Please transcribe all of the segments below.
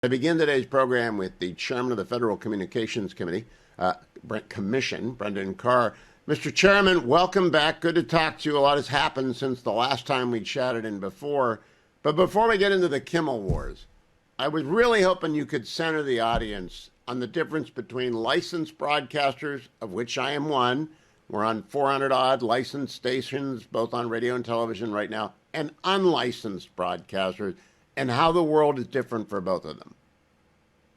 I begin today's program with the chairman of the Federal Communications Committee, Commission, Brendan Carr. Mr. Chairman, welcome back. Good to talk to you. A lot has happened since the last time we chatted and before. But before we get into the Kimmel Wars, I was really hoping you could center the audience on the difference between licensed broadcasters, of which I am one. We're on 400 odd licensed stations, both on radio and television right now, and unlicensed broadcasters, and how the world is different for both of them.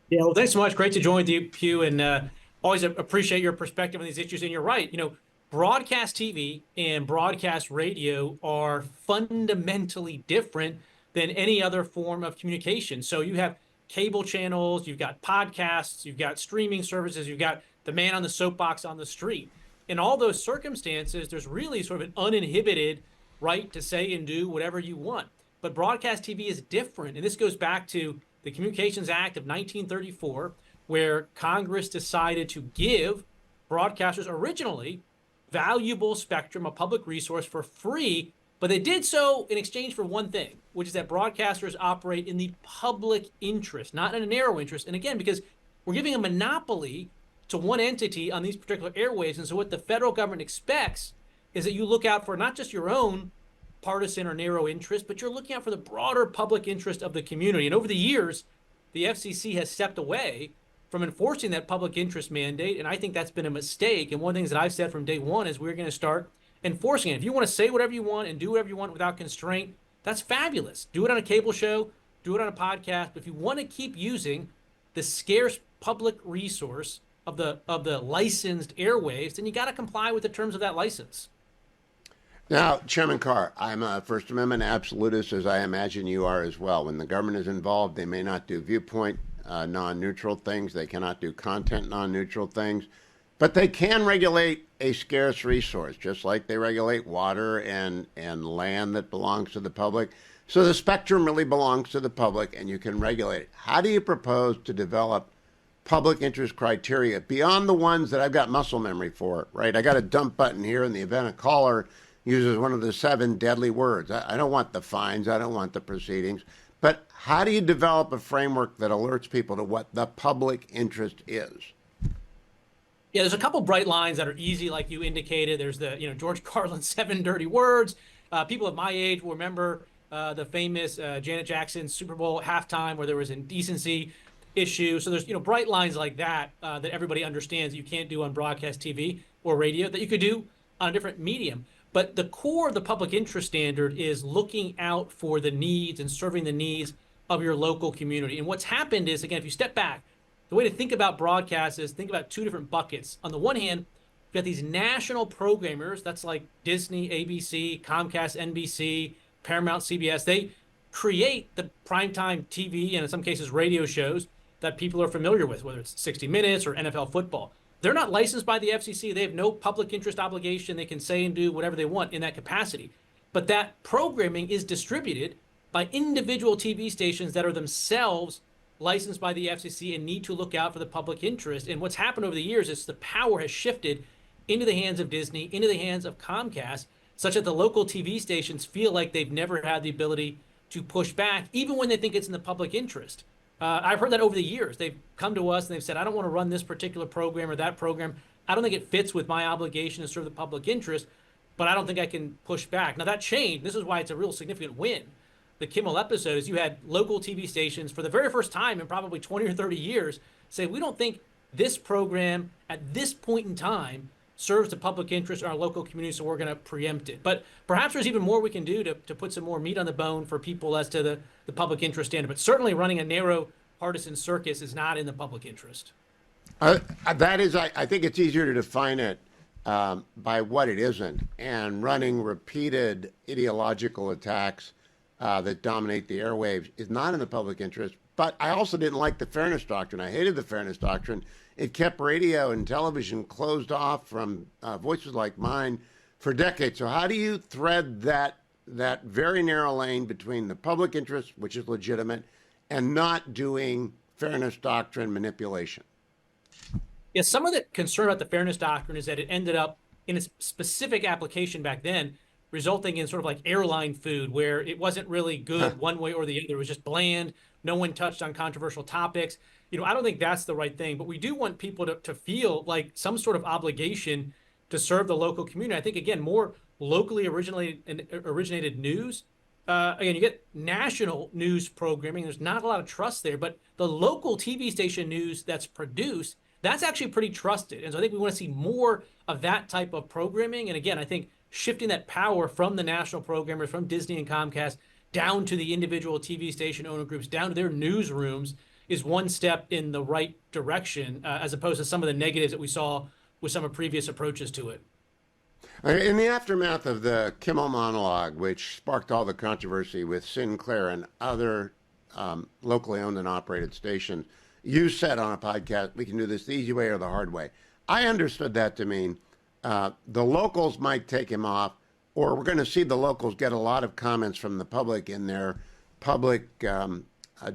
Yeah, well, thanks so much. Great to join with you, Hugh, and always appreciate your perspective on these issues. And you're right. Broadcast TV and broadcast radio are fundamentally different than any other form of communication. So you have cable channels, you've got podcasts, you've got streaming services, you've got the man on the soapbox on the street. In all those circumstances, there's really sort of an uninhibited right to say and do whatever you want. But broadcast TV is different. And this goes back to the Communications Act of 1934, where Congress decided to give broadcasters originally valuable spectrum, a public resource, for free. But they did so in exchange for one thing, which is that broadcasters operate in the public interest, not in a narrow interest. And again, because we're giving a monopoly to one entity on these particular airwaves. And so what the federal government expects is that you look out for not just your own partisan or narrow interest, but you're looking out for the broader public interest of the community. And over the years, the FCC has stepped away from enforcing that public interest mandate, and I think that's been a mistake. And one of the things that I've said from day one is we're going to start enforcing it. If you want to say whatever you want and do whatever you want without constraint, that's fabulous. Do it on a cable show, do it on a podcast. But if you want to keep using the scarce public resource of the licensed airwaves, then you got to comply with the terms of that license. Now, Chairman Carr, I'm a First Amendment absolutist, as I imagine you are as well. When the government is involved, they may not do viewpoint non-neutral things. They cannot do content non-neutral things. But they can regulate a scarce resource, just like they regulate water and land that belongs to the public. So the spectrum really belongs to the public, and you can regulate it. How do you propose to develop public interest criteria beyond the ones that I've got muscle memory for, right? I got a dump button here in the event a caller uses one of the 7 deadly words. I don't want the fines. I don't want the proceedings. But how do you develop a framework that alerts people to what the public interest is? Yeah, there's a couple bright lines that are easy, like you indicated. There's the, George Carlin's 7 dirty words. People of my age will remember the famous Janet Jackson Super Bowl halftime where there was indecency issue. So there's, bright lines like that that everybody understands that you can't do on broadcast TV or radio that you could do on a different medium. But the core of the public interest standard is looking out for the needs and serving the needs of your local community. And what's happened is, again, if you step back, the way to think about broadcasts is think about 2 different buckets. On the one hand, you've got these national programmers, that's like Disney, ABC, Comcast, NBC, Paramount, CBS. They create the primetime TV and in some cases radio shows that people are familiar with, whether it's 60 Minutes or NFL football. They're not licensed by the FCC. They have no public interest obligation. They can say and do whatever they want in that capacity. But that programming is distributed by individual TV stations that are themselves licensed by the FCC and need to look out for the public interest. And what's happened over the years is the power has shifted into the hands of Disney, into the hands of Comcast, such that the local TV stations feel like they've never had the ability to push back, even when they think it's in the public interest. I've heard that over the years. They've come to us and they've said, I don't want to run this particular program or that program. I don't think it fits with my obligation to serve the public interest, but I don't think I can push back. Now that changed. This is why it's a real significant win. The Kimmel episode is you had local TV stations for the very first time in probably 20 or 30 years say, we don't think this program at this point in time serves the public interest in our local community, so we're going to preempt it. But perhaps there's even more we can do to put some more meat on the bone for people as to the public interest standard. But certainly running a narrow partisan circus is not in the public interest. That is, I think it's easier to define it by what it isn't. And running repeated ideological attacks that dominate the airwaves is not in the public interest. But I also didn't like the fairness doctrine. I hated the fairness doctrine. It kept radio and television closed off from voices like mine for decades. So how do you thread that very narrow lane between the public interest, which is legitimate, and not doing fairness doctrine manipulation? Yeah, some of the concern about the fairness doctrine is that it ended up in a specific application back then, resulting in sort of like airline food, where it wasn't really good one way or the other. It was just bland, No one touched on controversial topics. I don't think that's the right thing, but we do want people to feel like some sort of obligation to serve the local community. I think, again, more locally originated news. Again, you get national news programming. There's not a lot of trust there, but the local TV station news that's produced, that's actually pretty trusted. And so I think we want to see more of that type of programming. And again, I think shifting that power from the national programmers, from Disney and Comcast, down to the individual TV station owner groups, down to their newsrooms, is one step in the right direction, as opposed to some of the negatives that we saw with some of previous approaches to it. In the aftermath of the Kimmel monologue, which sparked all the controversy with Sinclair and other locally owned and operated stations, you said on a podcast, we can do this the easy way or the hard way. I understood that to mean the locals might take him off, or we're going to see the locals get a lot of comments from the public in their public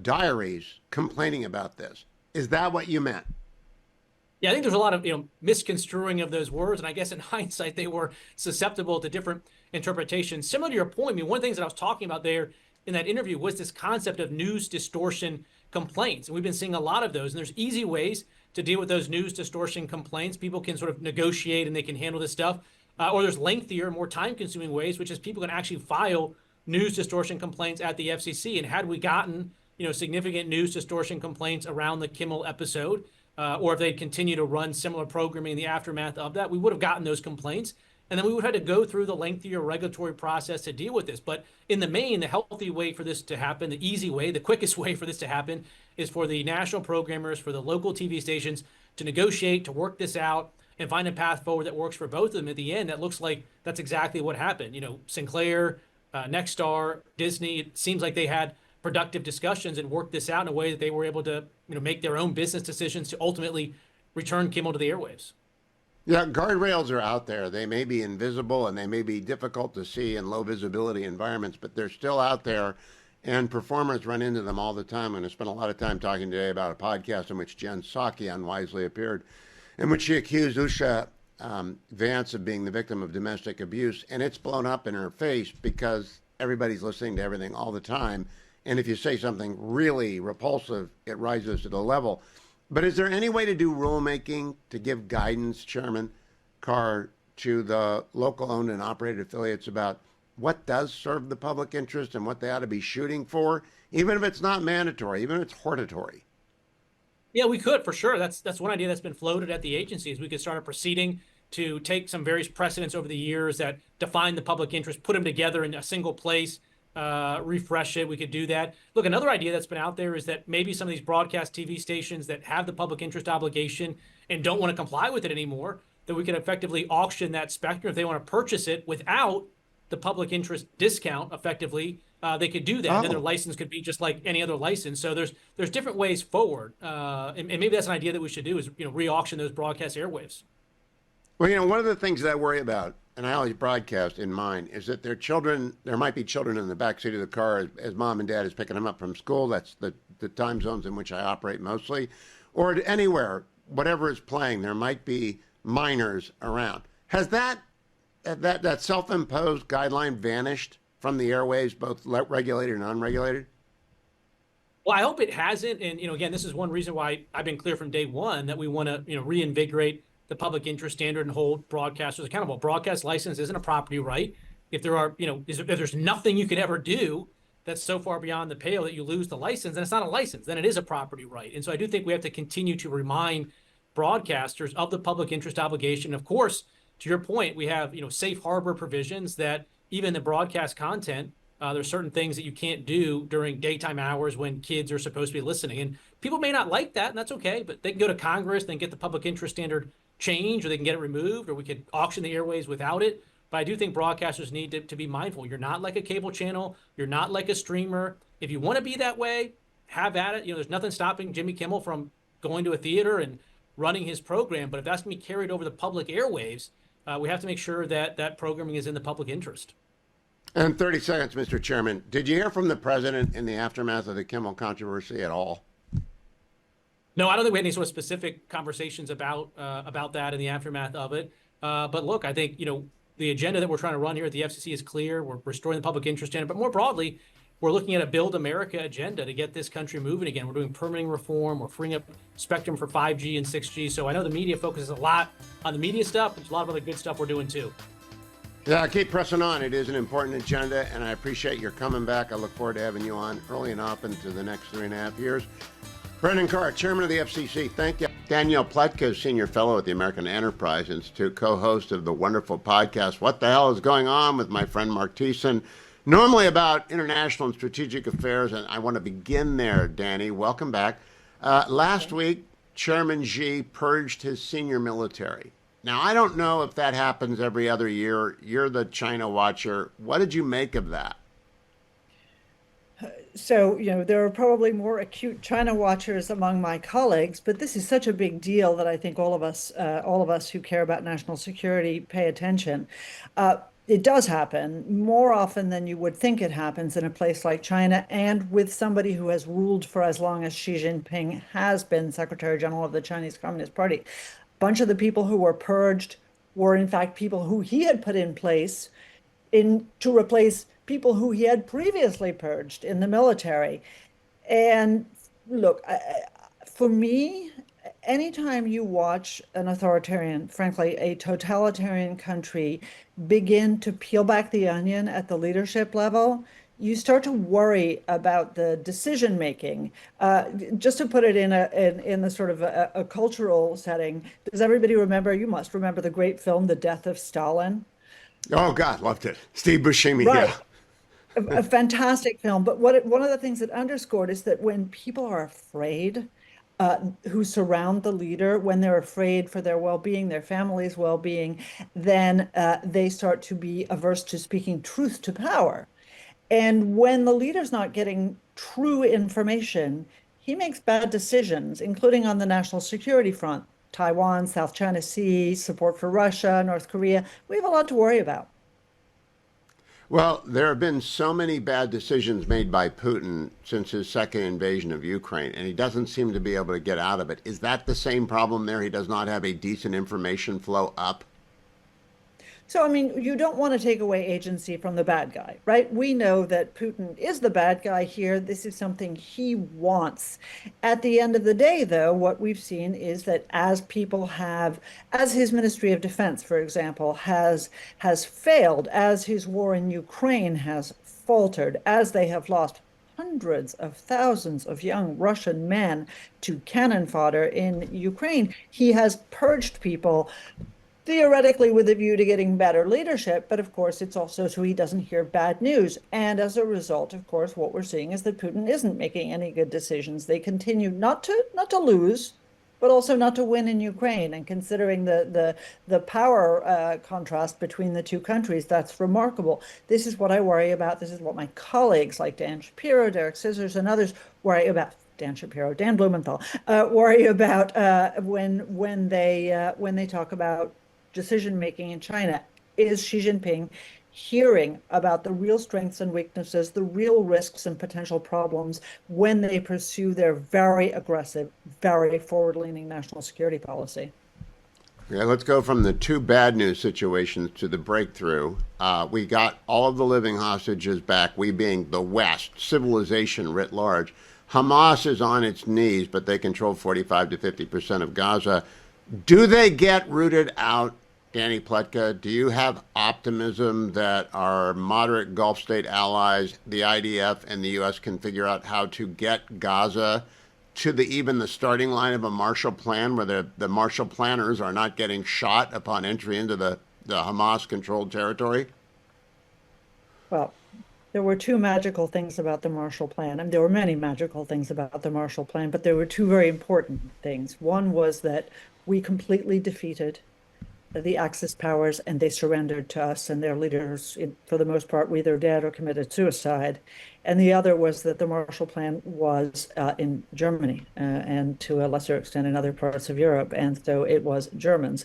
diaries complaining about this. Is that what you meant? Yeah, I think there's a lot of misconstruing of those words, and I guess in hindsight they were susceptible to different interpretations. Similar to your point, I mean, one of the things that I was talking about there in that interview was this concept of news distortion complaints, and we've been seeing a lot of those. And there's easy ways to deal with those news distortion complaints. People can sort of negotiate and they can handle this stuff, or there's lengthier, more time-consuming ways, which is people can actually file news distortion complaints at the FCC. And had we gotten significant news distortion complaints around the Kimmel episode, or if they'd continue to run similar programming in the aftermath of that, we would have gotten those complaints. And then we would have had to go through the lengthier regulatory process to deal with this. But in the main, the healthy way for this to happen, the easy way, the quickest way for this to happen is for the national programmers, for the local TV stations to negotiate, to work this out, and find a path forward that works for both of them. At the end, that looks like that's exactly what happened. Sinclair, Nexstar, Disney, it seems like they had productive discussions and worked this out in a way that they were able to make their own business decisions to ultimately return Kimmel to the airwaves. Yeah, guardrails are out there. They may be invisible and they may be difficult to see in low visibility environments, but they're still out there, and performers run into them all the time. And I spent a lot of time talking today about a podcast in which Jen Psaki unwisely appeared, in which she accused Usha Vance of being the victim of domestic abuse, and it's blown up in her face because everybody's listening to everything all the time. And if you say something really repulsive, it rises to the level. But is there any way to do rulemaking to give guidance, Chairman Carr, to the local owned and operated affiliates about what does serve the public interest and what they ought to be shooting for, even if it's not mandatory, even if it's hortatory? Yeah, we could, for sure. That's one idea that's been floated at the agencies. We could start a proceeding to take some various precedents over the years that define the public interest, put them together in a single place, refresh it. We could do that. Look, another idea that's been out there is that maybe some of these broadcast TV stations that have the public interest obligation and don't want to comply with it anymore, that we could effectively auction that spectrum. If they want to purchase it without the public interest discount, effectively, they could do that. And then their license could be just like any other license. So there's different ways forward. And maybe that's an idea that we should do is, re-auction those broadcast airwaves. Well, one of the things that I worry about, and I always broadcast in mind, is that there might be children in the backseat of the car as mom and dad is picking them up from school. That's the time zones in which I operate mostly. Or anywhere, whatever is playing, there might be minors around. Has that self-imposed guideline vanished from the airwaves, both regulated and unregulated? Well, I hope it hasn't. And, again, this is one reason why I've been clear from day one that we want to, reinvigorate the public interest standard and hold broadcasters accountable. Broadcast license isn't a property right. If there are, if there's nothing you could ever do that's so far beyond the pale that you lose the license, then it's not a license, then it is a property right. And so I do think we have to continue to remind broadcasters of the public interest obligation. Of course, to your point, we have, safe harbor provisions that even the broadcast content, there's certain things that you can't do during daytime hours when kids are supposed to be listening. And people may not like that, and that's okay, but they can go to Congress, then get the public interest standard changed, or they can get it removed, or we could auction the airways without it. But I do think broadcasters need to be mindful. You're not like a cable channel. You're not like a streamer. If you want to be that way, have at it. There's nothing stopping Jimmy Kimmel from going to a theater and running his program. But if that's going to be carried over the public airwaves, we have to make sure that that programming is in the public interest. And 30 seconds, Mr. Chairman. Did you hear from the president in the aftermath of the Kimmel controversy at all? No, I don't think we had any sort of specific conversations about that in the aftermath of it. But look, I think, the agenda that we're trying to run here at the FCC is clear. We're restoring the public interest standard. But more broadly, we're looking at a Build America agenda to get this country moving again. We're doing permitting reform. We're freeing up spectrum for 5G and 6G. So I know the media focuses a lot on the media stuff. There's a lot of other good stuff we're doing too. Yeah, keep pressing on. It is an important agenda, and I appreciate your coming back. I look forward to having you on early and often into the next 3.5 years. Brendan Carr, Chairman of the FCC, thank you. Danielle Pletka, Senior Fellow at the American Enterprise Institute, co-host of the wonderful podcast, What the Hell is Going On, with my friend Mark Thiessen, normally about international and strategic affairs, and I want to begin there, Danny. Welcome back. Last week, Chairman Xi purged his senior military. Now, I don't know if that happens every other year. You're the China watcher. What did you make of that? So, there are probably more acute China watchers among my colleagues, but this is such a big deal that I think all of us who care about national security pay attention. It does happen more often than you would think it happens in a place like China, and with somebody who has ruled for as long as Xi Jinping has been Secretary General of the Chinese Communist Party. A bunch of the people who were purged were, in fact, people who he had put in place to replace people who he had previously purged in the military. And look, for me, anytime you watch an authoritarian, frankly, a totalitarian country begin to peel back the onion at the leadership level, you start to worry about the decision making. Just to put it in the sort of a cultural setting, does everybody remember? You must remember the great film, The Death of Stalin. Oh, God, loved it. Steve Buscemi, right. Yeah. A fantastic film. But one of the things that underscored is that when people are afraid, who surround the leader, when they're afraid for their well-being, their family's well-being, then they start to be averse to speaking truth to power. And when the leader's not getting true information, he makes bad decisions, including on the national security front. Taiwan, South China Sea, support for Russia, North Korea. We have a lot to worry about. Well, there have been so many bad decisions made by Putin since his second invasion of Ukraine, and he doesn't seem to be able to get out of it. Is that the same problem there? He does not have a decent information flow up? So, I mean, you don't want to take away agency from the bad guy, right? We know that Putin is the bad guy here. This is something he wants. At the end of the day, though, what we've seen is that as his Ministry of Defense, for example, has failed, as his war in Ukraine has faltered, as they have lost hundreds of thousands of young Russian men to cannon fodder in Ukraine, he has purged people, theoretically with a view to getting better leadership, but of course it's also so he doesn't hear bad news. And as a result, of course, what we're seeing is that Putin isn't making any good decisions. They continue not to lose, but also not to win in Ukraine. And considering the power contrast between the two countries, that's remarkable. This is what I worry about. This is what my colleagues like Dan Shapiro, Derek Scissors, and others worry about. Dan Shapiro, Dan Blumenthal worry about when they talk about decision making in China. Is Xi Jinping hearing about the real strengths and weaknesses, the real risks and potential problems when they pursue their very aggressive, very forward-leaning national security policy? Okay, let's go from the two bad news situations to the breakthrough. We got all of the living hostages back, we being the West, civilization writ large. Hamas is on its knees, but they control 45 to 50% of Gaza. Do they get rooted out, Danny Pletka? Do you have optimism that our moderate Gulf state allies, the IDF and the U.S., can figure out how to get Gaza to even the starting line of a Marshall Plan, where the Marshall planners are not getting shot upon entry into the Hamas-controlled territory? Well, there were two magical things about the Marshall Plan. I mean, there were many magical things about the Marshall Plan, but there were two very important things. One was that we completely defeated the Axis powers, and they surrendered to us and their leaders. For the most part, were either dead or committed suicide. And the other was that the Marshall Plan was in Germany and to a lesser extent in other parts of Europe. And so it was Germans.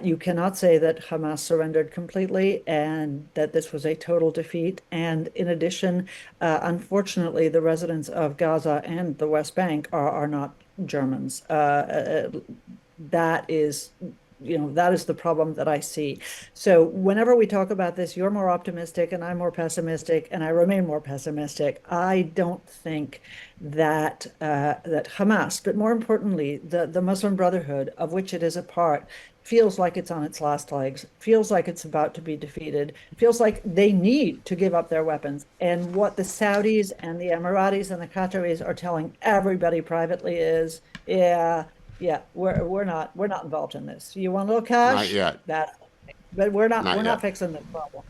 You cannot say that Hamas surrendered completely and that this was a total defeat. And in addition, unfortunately, the residents of Gaza and the West Bank are not Germans. That is that is the problem that I see. So whenever we talk about this, you're more optimistic and I'm more pessimistic, and I remain more pessimistic. I don't think that that Hamas, but more importantly, the Muslim Brotherhood, of which it is a part, feels like it's on its last legs, feels like it's about to be defeated, feels like they need to give up their weapons. And what the Saudis and the Emiratis and the Qataris are telling everybody privately is, yeah, we're not involved in this. You want a little Not cash? yet. But we're not Not we're not yet. fixing the problem.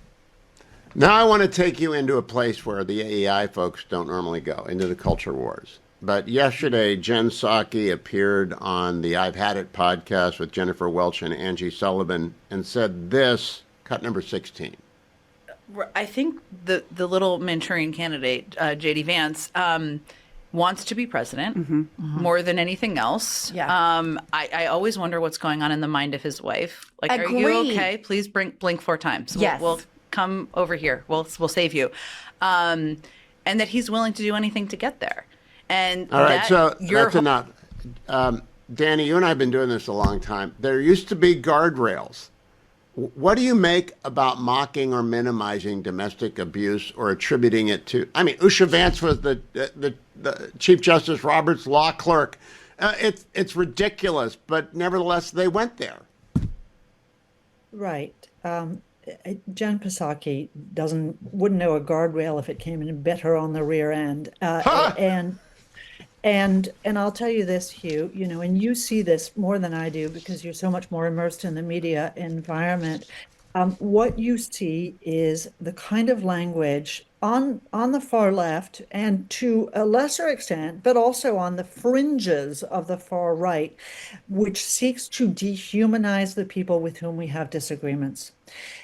Now I want to take you into a place where the AI folks don't normally go, into the culture wars. But yesterday, Jen Psaki appeared on the I've Had It podcast with Jennifer Welch and Angie Sullivan and said this, cut number 16. I think the little Manchurian candidate, JD Vance, wants to be president more than anything else. Yeah. I always wonder what's going on in the mind of his wife. Like, are you Agreed. okay? Please blink 4 times. Yes. We'll come over here. We'll save you. And that he's willing to do anything to get there. And All right, so you're that's enough. Danny, you and I have been doing this a long time. There used to be guardrails. What do you make about mocking or minimizing domestic abuse or attributing it to? I mean, Usha Vance was the Chief Justice Roberts' law clerk. It's ridiculous, but nevertheless, they went there. Right. Jen Psaki wouldn't know a guardrail if it came and bit her on the rear end. And I'll tell you this, Hugh, and you see this more than I do because you're so much more immersed in the media environment. What you see is the kind of language on the far left, and to a lesser extent, but also on the fringes of the far right, which seeks to dehumanize the people with whom we have disagreements.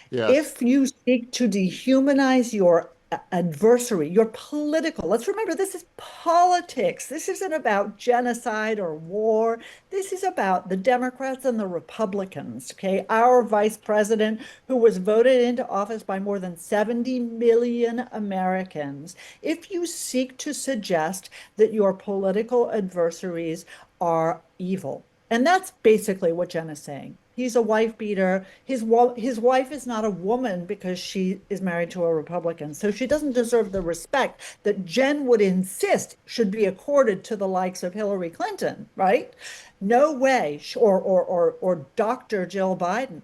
Yes. If you seek to dehumanize your adversary, your political, let's remember this is politics. This isn't about genocide or war. This is about the Democrats and the Republicans, okay? Our vice president, who was voted into office by more than 70 million Americans. If you seek to suggest that your political adversaries are evil, and that's basically what Jen is saying. He's a wife beater. His wife is not a woman because she is married to a Republican. So she doesn't deserve the respect that Jen would insist should be accorded to the likes of Hillary Clinton, right? No way. Or Dr. Jill Biden.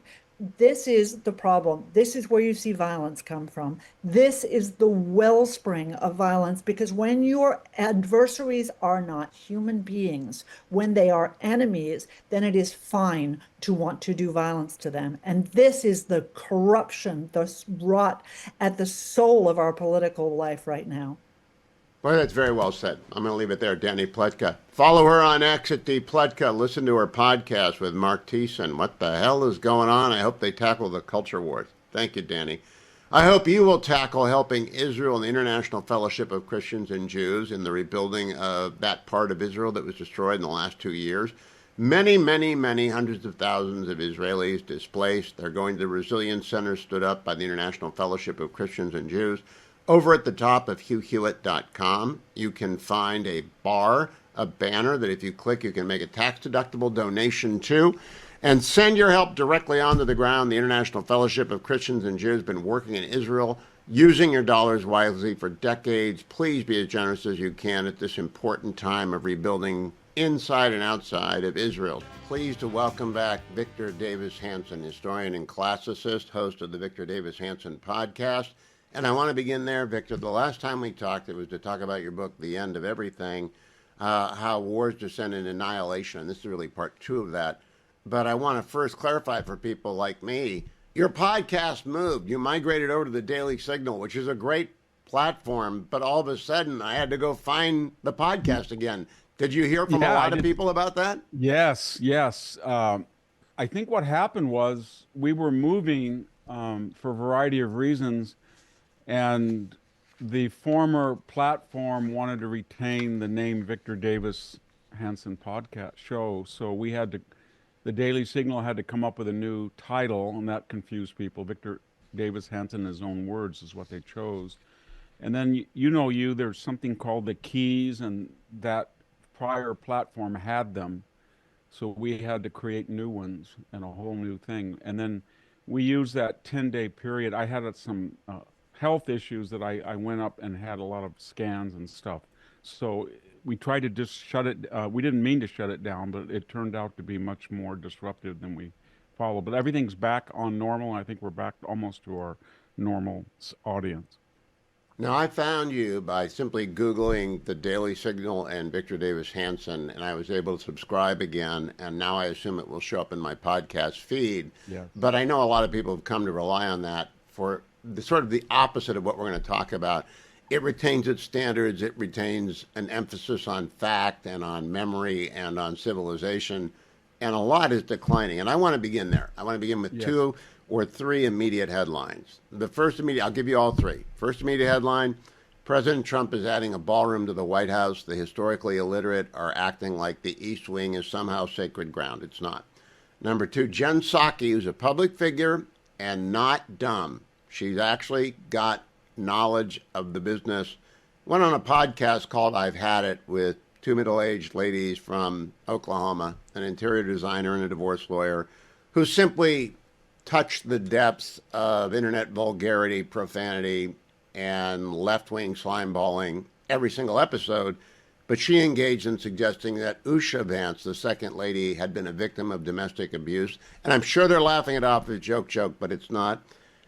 This is the problem. This is where you see violence come from. This is the wellspring of violence, because when your adversaries are not human beings, when they are enemies, then it is fine to want to do violence to them. And this is the corruption, the rot at the soul of our political life right now. Well, that's very well said. I'm going to leave it there. Danny Pletka. Follow her on X at D Pletka. Listen to her podcast with Mark Thiessen. What the hell is going on? I hope they tackle the culture wars. Thank you, Danny. I hope you will tackle helping Israel and the International Fellowship of Christians and Jews in the rebuilding of that part of Israel that was destroyed in the last 2 years. Many, many, many hundreds of thousands of Israelis displaced. They're going to the resilience center stood up by the International Fellowship of Christians and Jews. Over at the top of HughHewitt.com, you can find a banner that if you click, you can make a tax-deductible donation to, and send your help directly onto the ground. The International Fellowship of Christians and Jews has been working in Israel, using your dollars wisely for decades. Please be as generous as you can at this important time of rebuilding inside and outside of Israel. Pleased to welcome back Victor Davis Hanson, historian and classicist, host of the Victor Davis Hanson podcast. And I want to begin there, Victor. The last time we talked, it was to talk about your book, The End of Everything, how wars descend in annihilation. And this is really part 2 of that. But I want to first clarify for people like me, your podcast moved. You migrated over to the Daily Signal, which is a great platform. But all of a sudden, I had to go find the podcast again. Did you hear from a lot of people about that? Yes. I think what happened was we were moving for a variety of reasons, and the former platform wanted to retain the name Victor Davis Hanson podcast show. So the Daily Signal had to come up with a new title, and that confused people. Victor Davis Hanson, in his own words, is what they chose. And then, there's something called the keys, and that prior platform had them. So we had to create new ones and a whole new thing. And then we used that 10-day period. I had some health issues that I went up and had a lot of scans and stuff. So we tried to just shut it. We didn't mean to shut it down, but it turned out to be much more disruptive than we followed. But everything's back on normal. I think we're back almost to our normal audience. Now, I found you by simply Googling the Daily Signal and Victor Davis Hanson, and I was able to subscribe again, and now I assume it will show up in my podcast feed. Yes. But I know a lot of people have come to rely on that for the sort of the opposite of what we're going to talk about. It retains its standards, it retains an emphasis on fact and on memory and on civilization, and a lot is declining. And I want to begin there. I want to begin with Yes. 2 or 3 immediate headlines. The first immediate, I'll give you all 3. First immediate headline, President Trump is adding a ballroom to the White House. The historically illiterate are acting like the East Wing is somehow sacred ground. It's not. Number 2, Jen Psaki, who's a public figure and not dumb. She's actually got knowledge of the business. Went on a podcast called I've Had It with 2 middle-aged ladies from Oklahoma, an interior designer and a divorce lawyer, who simply touched the depths of internet vulgarity, profanity, and left-wing slimeballing every single episode. But she engaged in suggesting that Usha Vance, the second lady, had been a victim of domestic abuse. And I'm sure they're laughing it off as joke, but it's not.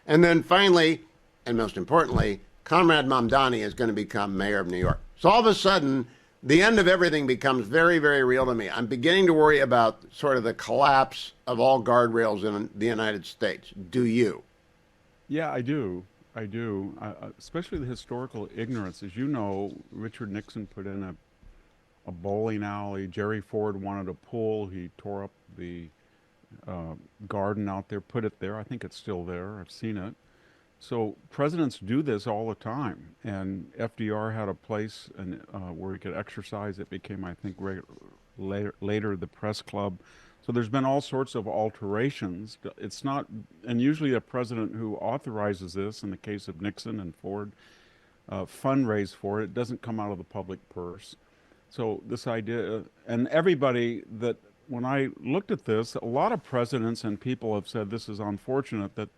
And then finally, and most importantly, Comrade Mamdani is going to become mayor of New York. So all of a sudden, the end of everything becomes very, very real to me. I'm beginning to worry about sort of the collapse of all guardrails in the United States. Do you? Yeah, I do. I do. Especially the historical ignorance. As you know, Richard Nixon put in a bowling alley. Jerry Ford wanted a pool. He tore up the garden out there, put it there. I think it's still there. I've seen it. So presidents do this all the time. And FDR had a place where he could exercise. It became, I think, later the press club. So there's been all sorts of alterations. It's not, and usually a president who authorizes this, in the case of Nixon and Ford, fundraise for it. It doesn't come out of the public purse. So this idea, and everybody that, when I looked at this, a lot of presidents and people have said this is unfortunate that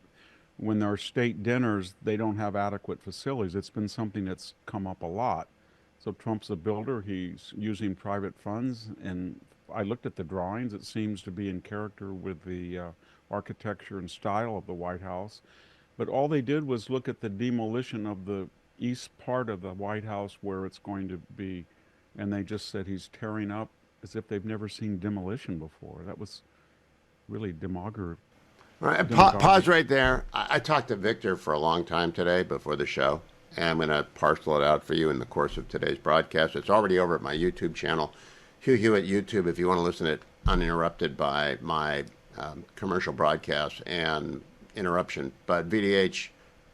when there are state dinners, they don't have adequate facilities. It's been something that's come up a lot. So Trump's a builder. He's using private funds. And I looked at the drawings. It seems to be in character with the architecture and style of the White House. But all they did was look at the demolition of the east part of the White House where it's going to be. And they just said he's tearing up as if they've never seen demolition before. That was really demagoguery. All right, pause right there. I talked to Victor for a long time today before the show, and I'm going to parcel it out for you in the course of today's broadcast. It's already over at my YouTube channel, Hugh Hewitt YouTube, if you want to listen to it uninterrupted by my commercial broadcast and interruption. But VDH,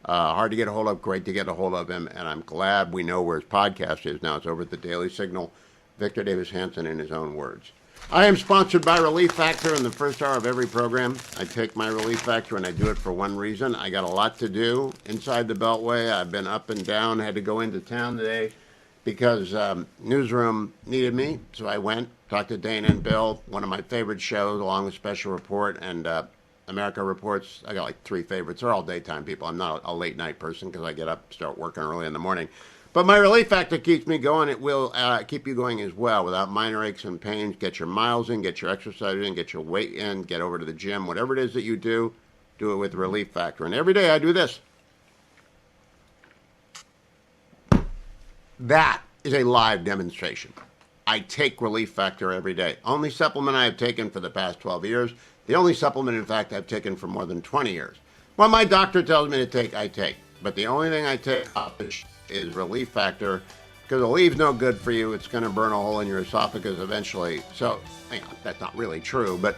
hard to get a hold of, great to get a hold of him, and I'm glad we know where his podcast is now. It's over at the Daily Signal. Victor Davis Hanson in his own words. I am sponsored by Relief Factor in the first hour of every program. I take my Relief Factor and I do it for one reason. I got a lot to do inside the Beltway. I've been up and down, had to go into town today because Newsroom needed me. So I went, talked to Dana and Bill, one of my favorite shows, along with Special Report and America Reports. I got like 3 favorites. They're all daytime people. I'm not a late night person because I get up, start working early in the morning. But my Relief Factor keeps me going. It will keep you going as well without minor aches and pains. Get your miles in, get your exercise in, get your weight in, get over to the gym. Whatever it is that you do it with Relief Factor. And every day I do this. That is a live demonstration. I take Relief Factor every day. Only supplement I have taken for the past 12 years. The only supplement, in fact, I've taken for more than 20 years. What my doctor tells me to take, I take. But the only thing I take is Relief Factor, because the leave's no good for you. It's going to burn a hole in your esophagus eventually. So, that's not really true, but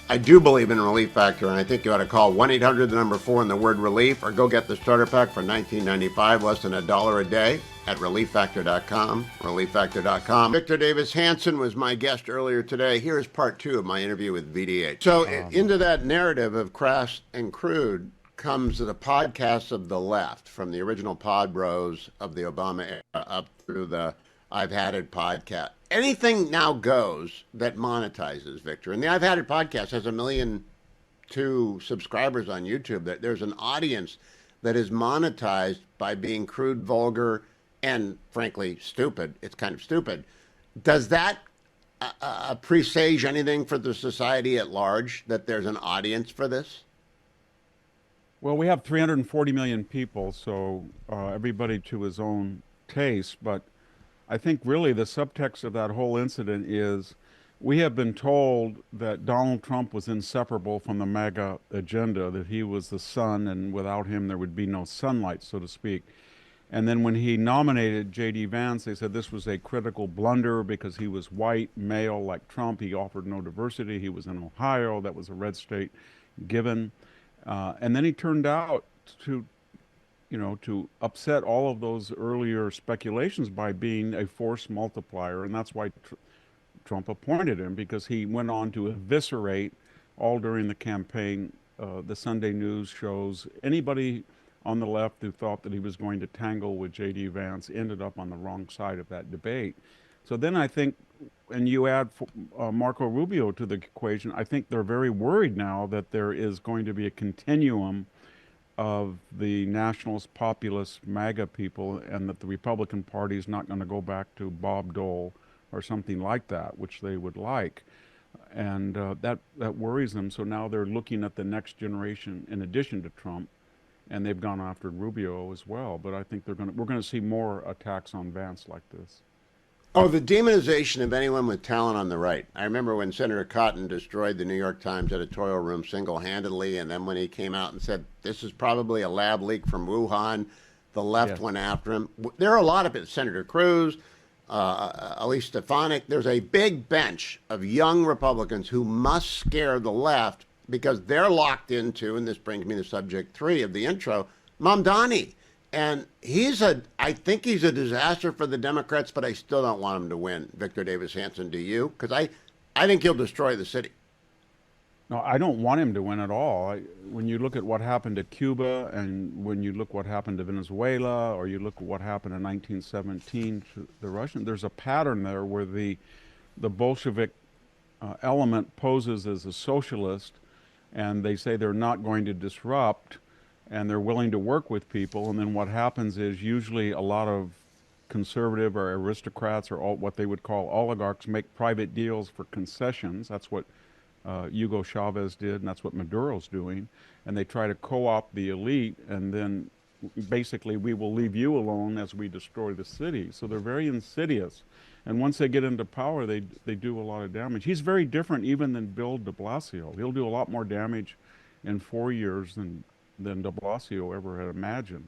I do believe in Relief Factor, and I think you ought to call 1-800, the number 4, and the word relief, or go get the starter pack for $19.95, less than $1 a day at relieffactor.com, relieffactor.com. Victor Davis Hanson was my guest earlier today. Here's part 2 of my interview with VDH. So, into that narrative of crass and crude comes the podcasts of the left, from the original Pod Bros of the Obama era up through the I've Had It podcast. anything now goes that monetizes, Victor. And the I've Had It podcast has 1,000,002 subscribers on YouTube. That there's an audience that is monetized by being crude, vulgar, and frankly stupid. It's kind of stupid. Does that presage anything for the society at large, that there's an audience for this? Well, we have 340 million people, so everybody to his own taste. But I think really the subtext of that whole incident is we have been told that Donald Trump was inseparable from the MAGA agenda, that he was the sun, and without him there would be no sunlight, so to speak. And then when he nominated J.D. Vance, they said this was a critical blunder because he was white, male like Trump. He offered no diversity. He was in Ohio. That was a red state given. And then he turned out to, to upset all of those earlier speculations by being a force multiplier. And that's why Trump appointed him, because he went on to eviscerate all during the campaign, the Sunday news shows. Anybody on the left who thought that he was going to tangle with J.D. Vance ended up on the wrong side of that debate. So then I think, and you add Marco Rubio to the equation, I think they're very worried now that there is going to be a continuum of the nationalist, populist, MAGA people, and that the Republican Party is not going to go back to Bob Dole or something like that, which they would like. And that worries them. So now they're looking at the next generation in addition to Trump, and they've gone after Rubio as well. But I think we're going to see more attacks on Vance like this. Oh, the demonization of anyone with talent on the right. I remember when Senator Cotton destroyed the New York Times editorial room single-handedly, and then when he came out and said, this is probably a lab leak from Wuhan, the left went after him. There are a lot of it. Senator Cruz, Elise Stefanik. There's a big bench of young Republicans who must scare the left because they're locked into, and this brings me to subject 3 of the intro, Mamdani. And I think he's a disaster for the Democrats, but I still don't want him to win. Victor Davis Hanson, do you? Because I think he'll destroy the city. No, I don't want him to win at all. When you look at what happened to Cuba, and when you look what happened to Venezuela, or you look at what happened in 1917 to the Russians, there's a pattern there where the Bolshevik element poses as a socialist, and they say they're not going to disrupt, and they're willing to work with people. And then what happens is usually a lot of conservative or aristocrats or what they would call oligarchs make private deals for concessions. That's what Hugo Chavez did, and that's what Maduro's doing. And they try to co-opt the elite, and then basically we will leave you alone as we destroy the city. So they're very insidious. And once they get into power, they do a lot of damage. He's very different even than Bill de Blasio. He'll do a lot more damage in 4 years than de Blasio ever had imagined.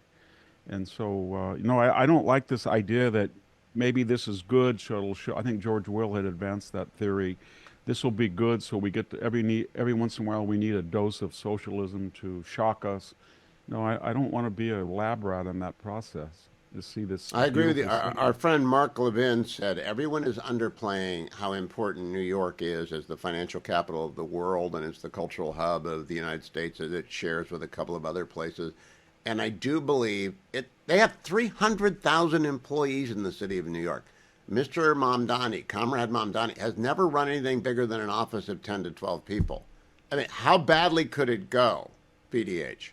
And so, I don't like this idea that maybe this is good. So I think George Will had advanced that theory. This will be good, so we get to every once in a while we need a dose of socialism to shock us. No, I don't want to be a lab rat in that process. To see this. I agree with you. Our friend Mark Levin said everyone is underplaying how important New York is as the financial capital of the world, and it's the cultural hub of the United States that it shares with a couple of other places. And I do believe they have 300,000 employees in the city of New York. Mr. Mamdani, Comrade Mamdani, has never run anything bigger than an office of 10 to 12 people. I mean, how badly could it go, PDH?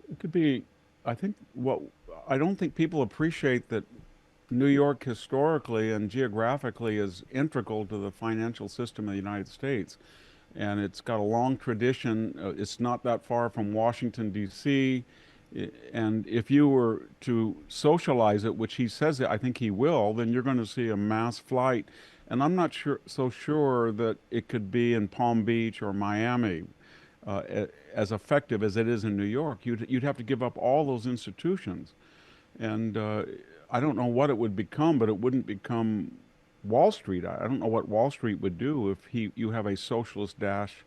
It could be, I don't think people appreciate that New York historically and geographically is integral to the financial system of the United States. And it's got a long tradition. It's not that far from Washington, D.C. And if you were to socialize it, which he says I think he will, then you're going to see a mass flight. And I'm not so sure that it could be in Palm Beach or Miami as effective as it is in New York. You'd have to give up all those institutions. And I don't know what it would become, but it wouldn't become Wall Street. I don't know what Wall Street would do if you have a socialist dash.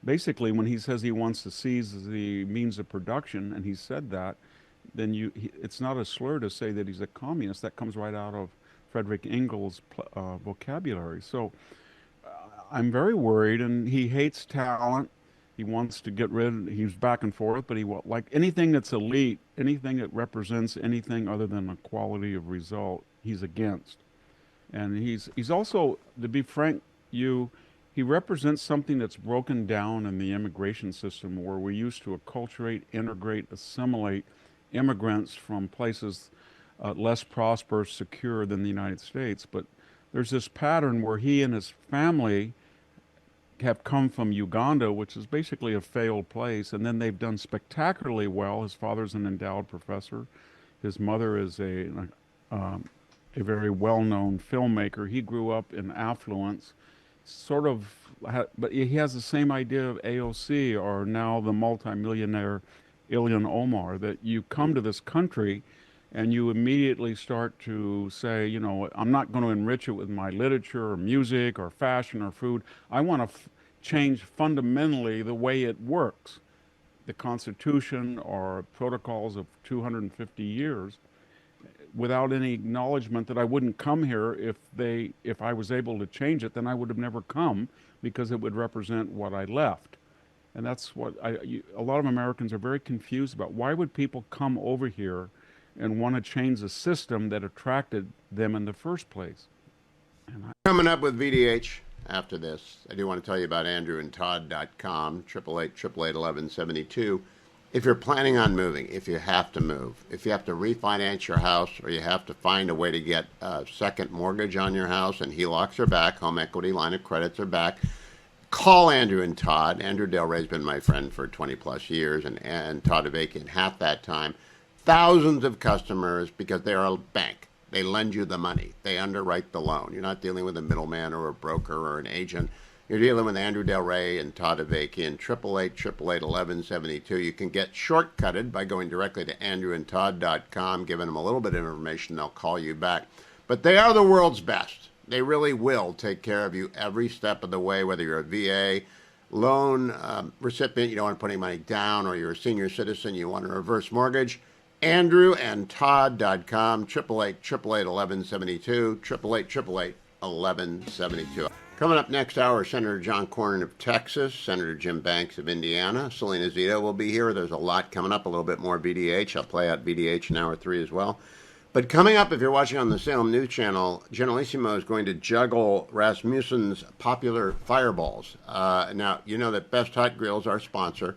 Basically, when he says he wants to seize the means of production, and he said that, then it's not a slur to say that he's a communist. That comes right out of Frederick Engels' vocabulary. So I'm very worried, and he hates talent. He wants to get rid. He's back and forth, but like anything that's elite, anything that represents anything other than a quality of result, he's against. And he's also, to be frank, he represents something that's broken down in the immigration system, where we used to acculturate, integrate, assimilate immigrants from places less prosperous, secure than the United States. But there's this pattern where he and his family have come from Uganda, which is basically a failed place, and then they've done spectacularly well. His father's an endowed professor. His mother is a very well-known filmmaker. He grew up in affluence, but he has the same idea of AOC, or now the multimillionaire Ilhan Omar, that you come to this country and you immediately start to say, I'm not going to enrich it with my literature or music or fashion or food. I want to change fundamentally the way it works, the Constitution or protocols of 250 years, without any acknowledgement that I wouldn't come here if I was able to change it. Then I would have never come, because it would represent what I left. And that's what a lot of Americans are very confused about. Why would people come over here and want to change the system that attracted them in the first place? Coming up with VDH after this, I do want to tell you about andrewandtodd.com, 888-888-1172. If you're planning on moving, if you have to move, if you have to refinance your house, or you have to find a way to get a second mortgage on your house, and HELOCs are back, home equity line of credits are back, call Andrew and Todd. Andrew Del Rey's been my friend for 20 plus years, and Todd Avakian half that time. Thousands of customers, because they're a bank. They lend you the money. They underwrite the loan. You're not dealing with a middleman or a broker or an agent. You're dealing with Andrew Del Rey and Todd Avakian, 888-888-1172. You can get shortcutted by going directly to andrewandtodd.com, giving them a little bit of information. They'll call you back. But they are the world's best. They really will take care of you every step of the way, whether you're a VA, loan recipient, you don't want to put any money down, or you're a senior citizen, you want a reverse mortgage. andrewandtodd.com, 888-888-1172, 888-888-1172. Coming up next hour, Senator John Cornyn of Texas, Senator Jim Banks of Indiana, Selena Zito will be here. There's a lot coming up, a little bit more VDH. I'll play out VDH in hour 3 as well. But coming up, if you're watching on the Salem News Channel, Generalissimo is going to juggle Rasmussen's popular fireballs. Now, you know that Best Hot Grill is our sponsor,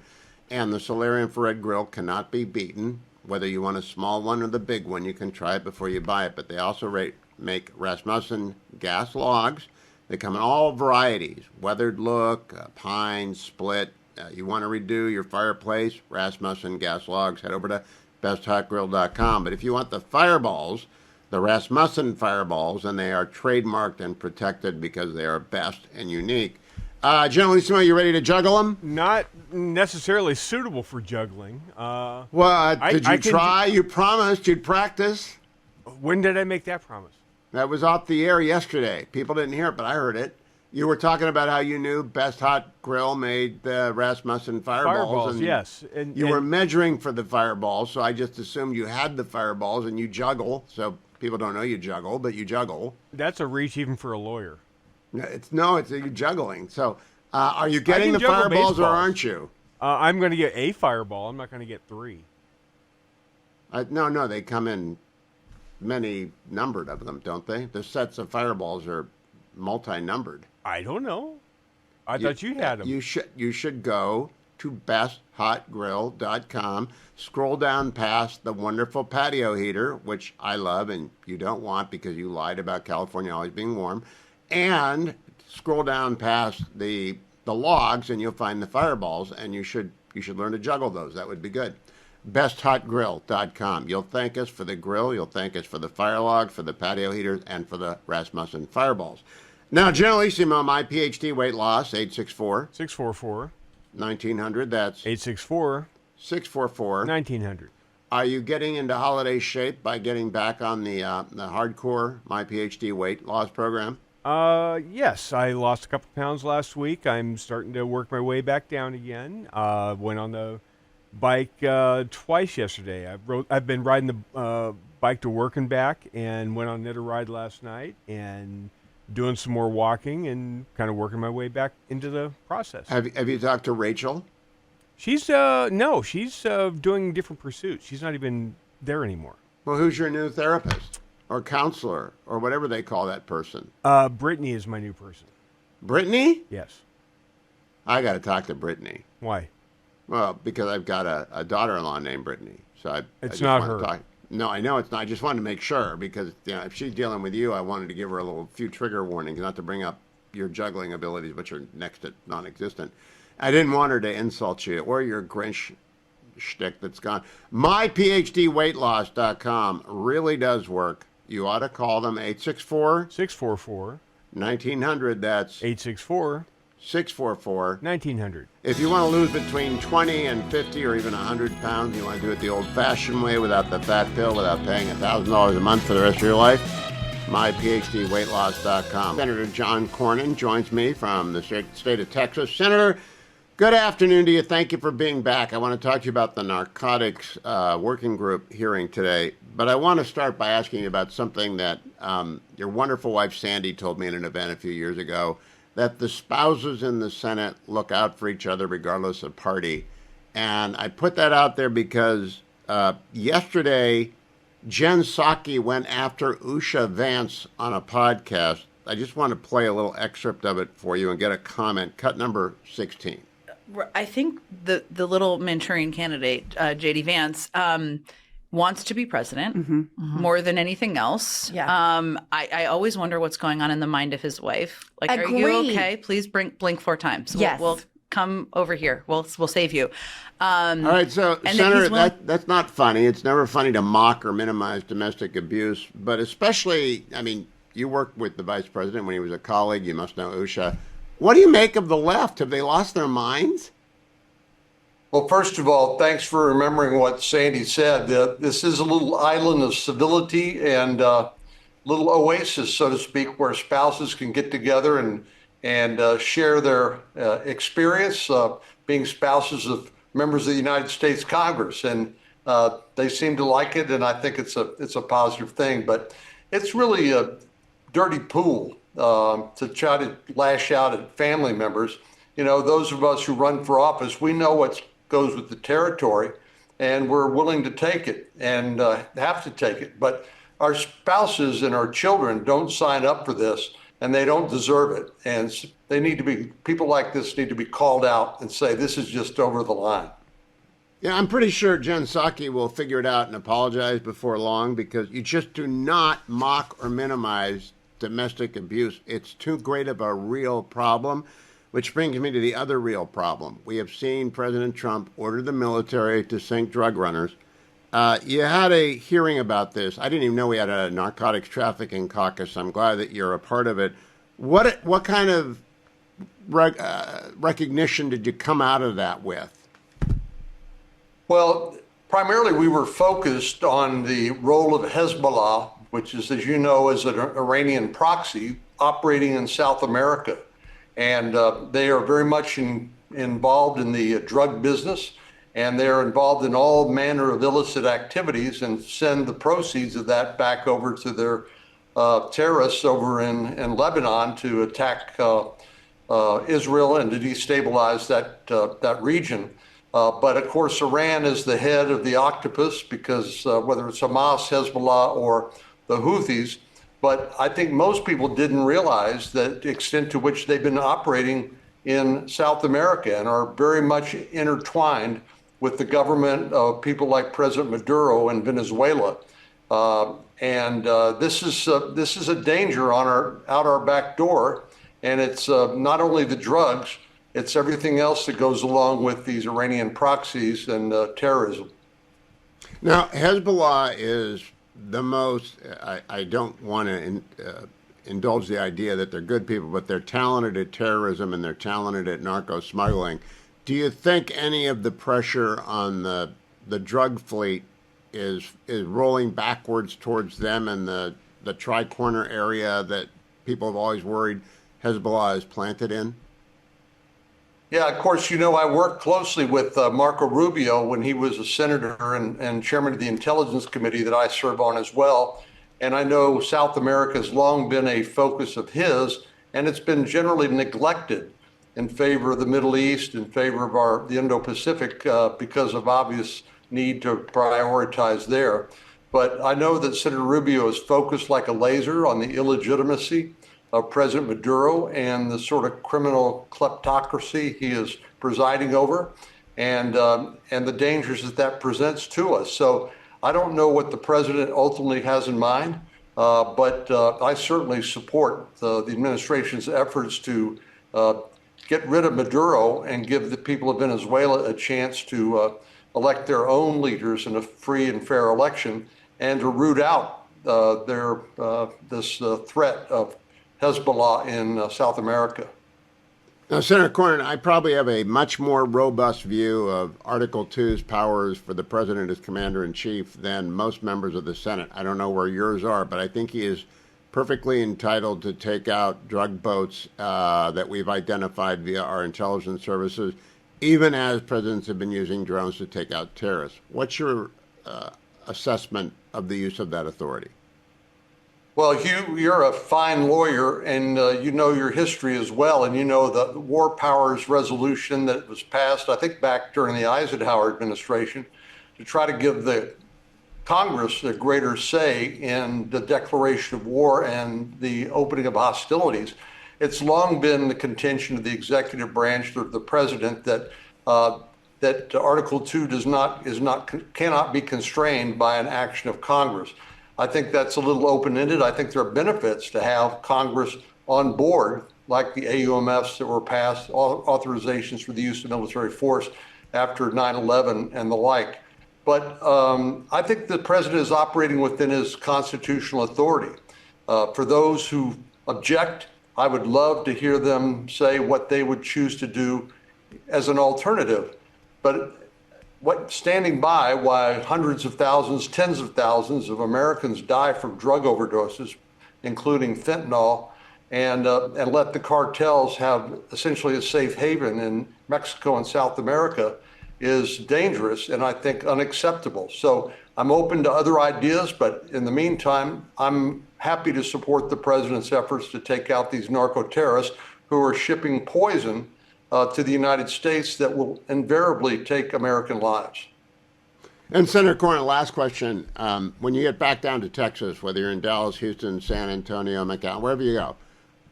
and the Solar Infrared Grill cannot be beaten. Whether you want a small one or the big one, you can try it before you buy it. But they also make Rasmussen gas logs. They come in all varieties, weathered look, pine, split. You want to redo your fireplace, Rasmussen gas logs, head over to besthotgrill.com. But if you want the fireballs, the Rasmussen fireballs, and they are trademarked and protected because they are best and unique. Generalissimo, are you ready to juggle them? Not necessarily suitable for juggling. Did you try? You promised you'd practice. When did I make that promise? That was off the air yesterday. People didn't hear it, but I heard it. You were talking about how you knew Best Hot Grill made the Rasmussen fireballs. And yes. You were measuring for the fireballs, so I just assumed you had the fireballs and you juggle. So people don't know you juggle, but you juggle. That's a reach even for a lawyer. It's you juggling. So are you getting the fireballs baseballs, or aren't you? I'm going to get a fireball. I'm not going to get 3. No, they come in many numbered of them, don't they? The sets of fireballs are multi-numbered. I don't know. I thought you had them. You should go to besthotgrill.com, scroll down past the wonderful patio heater, which I love and you don't want because you lied about California always being warm, and scroll down past the logs and you'll find the fireballs, and you should learn to juggle those. That would be good. besthotgrill.com. You'll thank us for the grill, you'll thank us for the fire log, for the patio heaters, and for the Rasmussen fireballs. Now, Generalissimo, my PhD weight loss, 864. 644. 1900, that's 864. 644. 1900. Are you getting into holiday shape by getting back on the hardcore My PhD weight loss program? Yes, I lost a couple pounds last week. I'm starting to work my way back down again. Went on the bike twice yesterday. I've been riding the bike to work and back, and went on another ride last night, and doing some more walking and kind of working my way back into the process. Have you talked to Rachel? She's doing different pursuits. She's not even there anymore. Well, who's your new therapist? or counselor or whatever they call that person? Brittany is my new person. Brittany? Yes. I got to talk to Brittany. Why? Well, because I've got a daughter-in-law named Brittany. So I It's just not wanted her. to talk. No, I know it's not. I just wanted to make sure because if she's dealing with you, I wanted to give her a few trigger warnings, not to bring up your juggling abilities, which are next to non-existent. I didn't want her to insult you or your Grinch shtick that's gone. MyPhDWeightLoss.com really does work. You ought to call them 864 644 1900. That's 864 644 1900. If you want to lose between 20 and 50 or even 100 pounds, you want to do it the old-fashioned way without the fat pill, without paying $1,000 a month for the rest of your life, myphdweightloss.com. Senator John Cornyn joins me from the state of Texas. Senator, good afternoon to you. Thank you for being back. I want to talk to you about the narcotics working group hearing today, but I want to start by asking you about something that your wonderful wife Sandy told me in an event a few years ago, that the spouses in the Senate look out for each other regardless of party. And I put that out there because yesterday, Jen Psaki went after Usha Vance on a podcast. I just want to play a little excerpt of it for you and get a comment. Cut number 16. I think the little Manchurian candidate, JD Vance, wants to be president more than anything else. Yeah. I always wonder what's going on in the mind of his wife. Like, are you Agreed. okay? Please blink 4 times. Yes. We'll come over here. We'll save you. All right, so and Senator, that's not funny. It's never funny to mock or minimize domestic abuse, but especially, I mean, you worked with the vice president when he was a colleague. You must know Usha. What do you make of the left? Have they lost their minds? Well, first of all, thanks for remembering what Sandy said. This is a little island of civility and little oasis, so to speak, where spouses can get together and share their experience being spouses of members of the United States Congress. And they seem to like it, and I think it's a positive thing. But it's really a dirty pool to try to lash out at family members. You know, those of us who run for office, we know what goes with the territory, and we're willing to take it and have to take it. But our spouses and our children don't sign up for this, and they don't deserve it. And they need to be, people like this need to be called out and say, this is just over the line. Yeah, I'm pretty sure Jen Psaki will figure it out and apologize before long, because you just do not mock or minimize domestic abuse. It's too great of a real problem. Which brings me to the other real problem. We have seen President Trump order the military to sink drug runners. You had a hearing about this. I didn't even know we had a narcotics trafficking caucus. I'm glad that you're a part of it. What kind of recognition did you come out of that with? Well, primarily we were focused on the role of Hezbollah, which is, as you know, is an Iranian proxy operating in South America. And they are very much involved in the drug business, and they're involved in all manner of illicit activities and send the proceeds of that back over to their terrorists over in Lebanon to attack Israel and to destabilize that region. But of course, Iran is the head of the octopus because whether it's Hamas, Hezbollah, or the Houthis, but I think most people didn't realize the extent to which they've been operating in South America and are very much intertwined with the government of people like President Maduro in Venezuela. This is a danger out our back door. And it's not only the drugs, it's everything else that goes along with these Iranian proxies and terrorism. Now, Hezbollah is the most, I don't want to indulge the idea that they're good people, but they're talented at terrorism and they're talented at narco smuggling. Do you think any of the pressure on the drug fleet is rolling backwards towards them and the tri-corner area that people have always worried Hezbollah is planted in? Yeah, of course, you know, I worked closely with Marco Rubio when he was a senator and chairman of the Intelligence Committee that I serve on as well. And I know South America has long been a focus of his, and it's been generally neglected in favor of the Middle East, in favor of the Indo-Pacific because of obvious need to prioritize there. But I know that Senator Rubio is focused like a laser on the illegitimacy of President Maduro and the sort of criminal kleptocracy he is presiding over, and the dangers that that presents to us. So I don't know what the president ultimately has in mind, but I certainly support the administration's efforts to get rid of Maduro and give the people of Venezuela a chance to elect their own leaders in a free and fair election, and to root out this threat of Hezbollah in South America. Now, Senator Cornyn, I probably have a much more robust view of Article 2's powers for the president as commander-in-chief than most members of the Senate. I don't know where yours are, but I think he is perfectly entitled to take out drug boats that we've identified via our intelligence services, even as presidents have been using drones to take out terrorists. What's your assessment of the use of that authority? Well, Hugh, you're a fine lawyer, and you know your history as well, and you know the War Powers Resolution that was passed, I think, back during the Eisenhower administration, to try to give the Congress a greater say in the declaration of war and the opening of hostilities. It's long been the contention of the executive branch, the president, that that Article 2 cannot be constrained by an action of Congress. I think that's a little open-ended. I think there are benefits to have Congress on board, like the AUMFs that were passed, authorizations for the use of military force after 9/11 and the like. But I think the president is operating within his constitutional authority. For those who object, I would love to hear them say what they would choose to do as an alternative. But standing by while hundreds of thousands, tens of thousands of Americans die from drug overdoses, including fentanyl, and let the cartels have essentially a safe haven in Mexico and South America is dangerous and I think unacceptable. So I'm open to other ideas, but in the meantime, I'm happy to support the president's efforts to take out these narco-terrorists who are shipping poison to the United States that will invariably take American lives. And Senator Cornyn, last question. When you get back down to Texas, whether you're in Dallas, Houston, San Antonio, McAllen, wherever you go,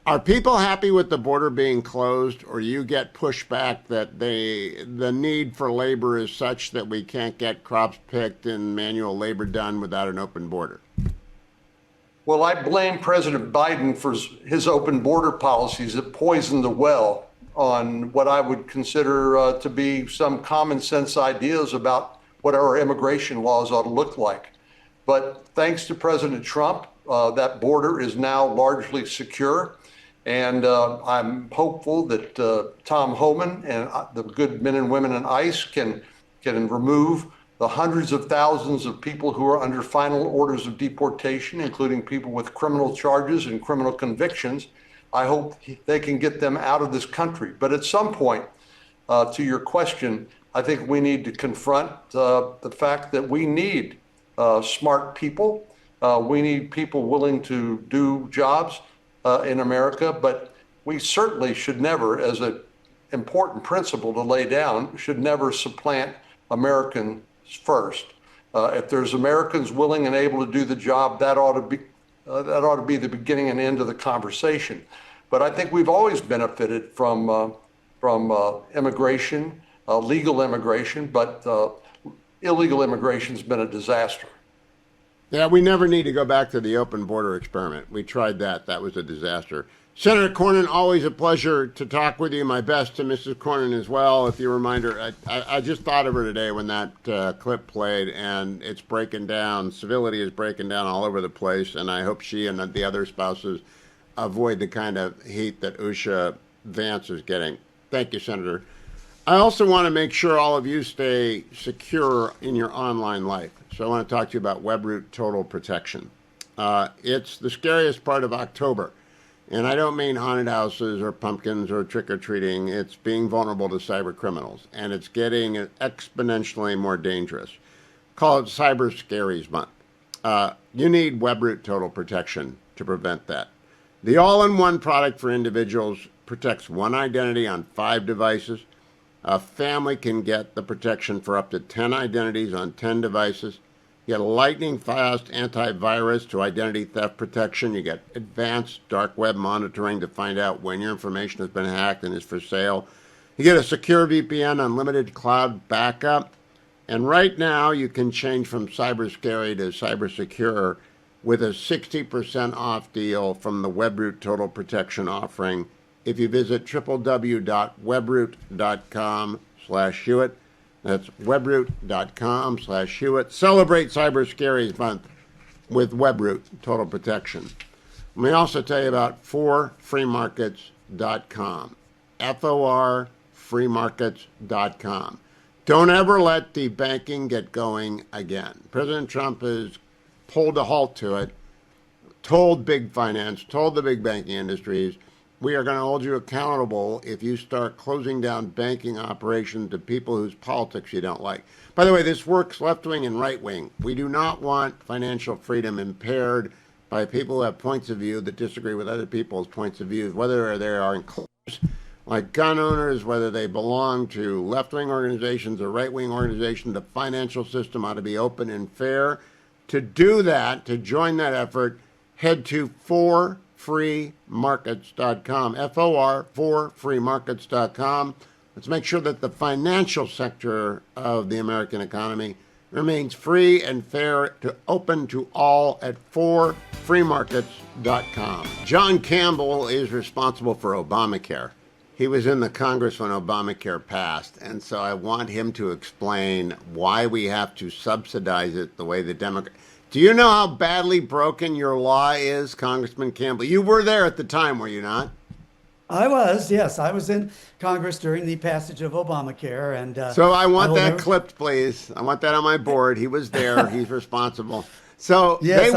are people happy with the border being closed, or do you get pushback that the need for labor is such that we can't get crops picked and manual labor done without an open border? Well, I blame President Biden for his open border policies that poisoned the well on what I would consider to be some common sense ideas about what our immigration laws ought to look like. But thanks to President Trump, that border is now largely secure. And I'm hopeful that Tom Homan and the good men and women in ICE can remove the hundreds of thousands of people who are under final orders of deportation, including people with criminal charges and criminal convictions. I hope they can get them out of this country. But at some point, to your question, I think we need to confront the fact that we need smart people. We need people willing to do jobs in America, but we certainly should never, as an important principle to lay down, should never supplant Americans first. If there's Americans willing and able to do the job, that ought to be the beginning and end of the conversation. But I think we've always benefited from immigration, legal immigration, but illegal immigration's been a disaster. Yeah, we never need to go back to the open border experiment. We tried that. That was a disaster. Senator Cornyn, always a pleasure to talk with you. My best to Mrs. Cornyn as well. If you reminder, I just thought of her today when that clip played, and it's breaking down. Civility is breaking down all over the place, and I hope she and the other spouses avoid the kind of heat that Usha Vance is getting. Thank you, Senator. I also want to make sure all of you stay secure in your online life. So I want to talk to you about WebRoot Total Protection. It's the scariest part of October. And I don't mean haunted houses or pumpkins or trick-or-treating. It's being vulnerable to cyber criminals. And it's getting exponentially more dangerous. Call it Cyber Scaries Month. You need WebRoot Total Protection to prevent that. The all-in-one product for individuals protects one identity on 5 devices. A family can get the protection for up to 10 identities on 10 devices. You get a lightning fast antivirus to identity theft protection. You get advanced dark web monitoring to find out when your information has been hacked and is for sale. You get a secure VPN, unlimited cloud backup. And right now you can change from cyber scary to cyber secure with a 60% off deal from the WebRoot Total Protection offering if you visit www.webroot.com/Hewitt. That's webroot.com/Hewitt. Celebrate Cyber Scaries Month with WebRoot Total Protection. Let me also tell you about forfreemarkets.com. FORfreemarkets.com. Don't ever let the banking get going again. President Trump has pulled a halt to it, told big finance, told the big banking industries, we are going to hold you accountable if you start closing down banking operations to people whose politics you don't like. By the way, this works left-wing and right-wing. We do not want financial freedom impaired by people who have points of view that disagree with other people's points of view, whether they are inclusive, like gun owners, whether they belong to left-wing organizations or right-wing organizations. The financial system ought to be open and fair. To do that, to join that effort, head to forfreemarkets.com, forfreemarkets.com. Let's make sure that the financial sector of the American economy remains free and fair, to open to all at forfreemarkets.com. John Campbell is responsible for Obamacare. He was in the Congress when Obamacare passed, and so I want him to explain why we have to subsidize it the way the Democrats. Do you know how badly broken your law is, Congressman Campbell? You were there at the time, were you not? I was, yes. I was in Congress during the passage of Obamacare, and so I want that clipped, please. I want that on my board. He was there. He's responsible. So yes,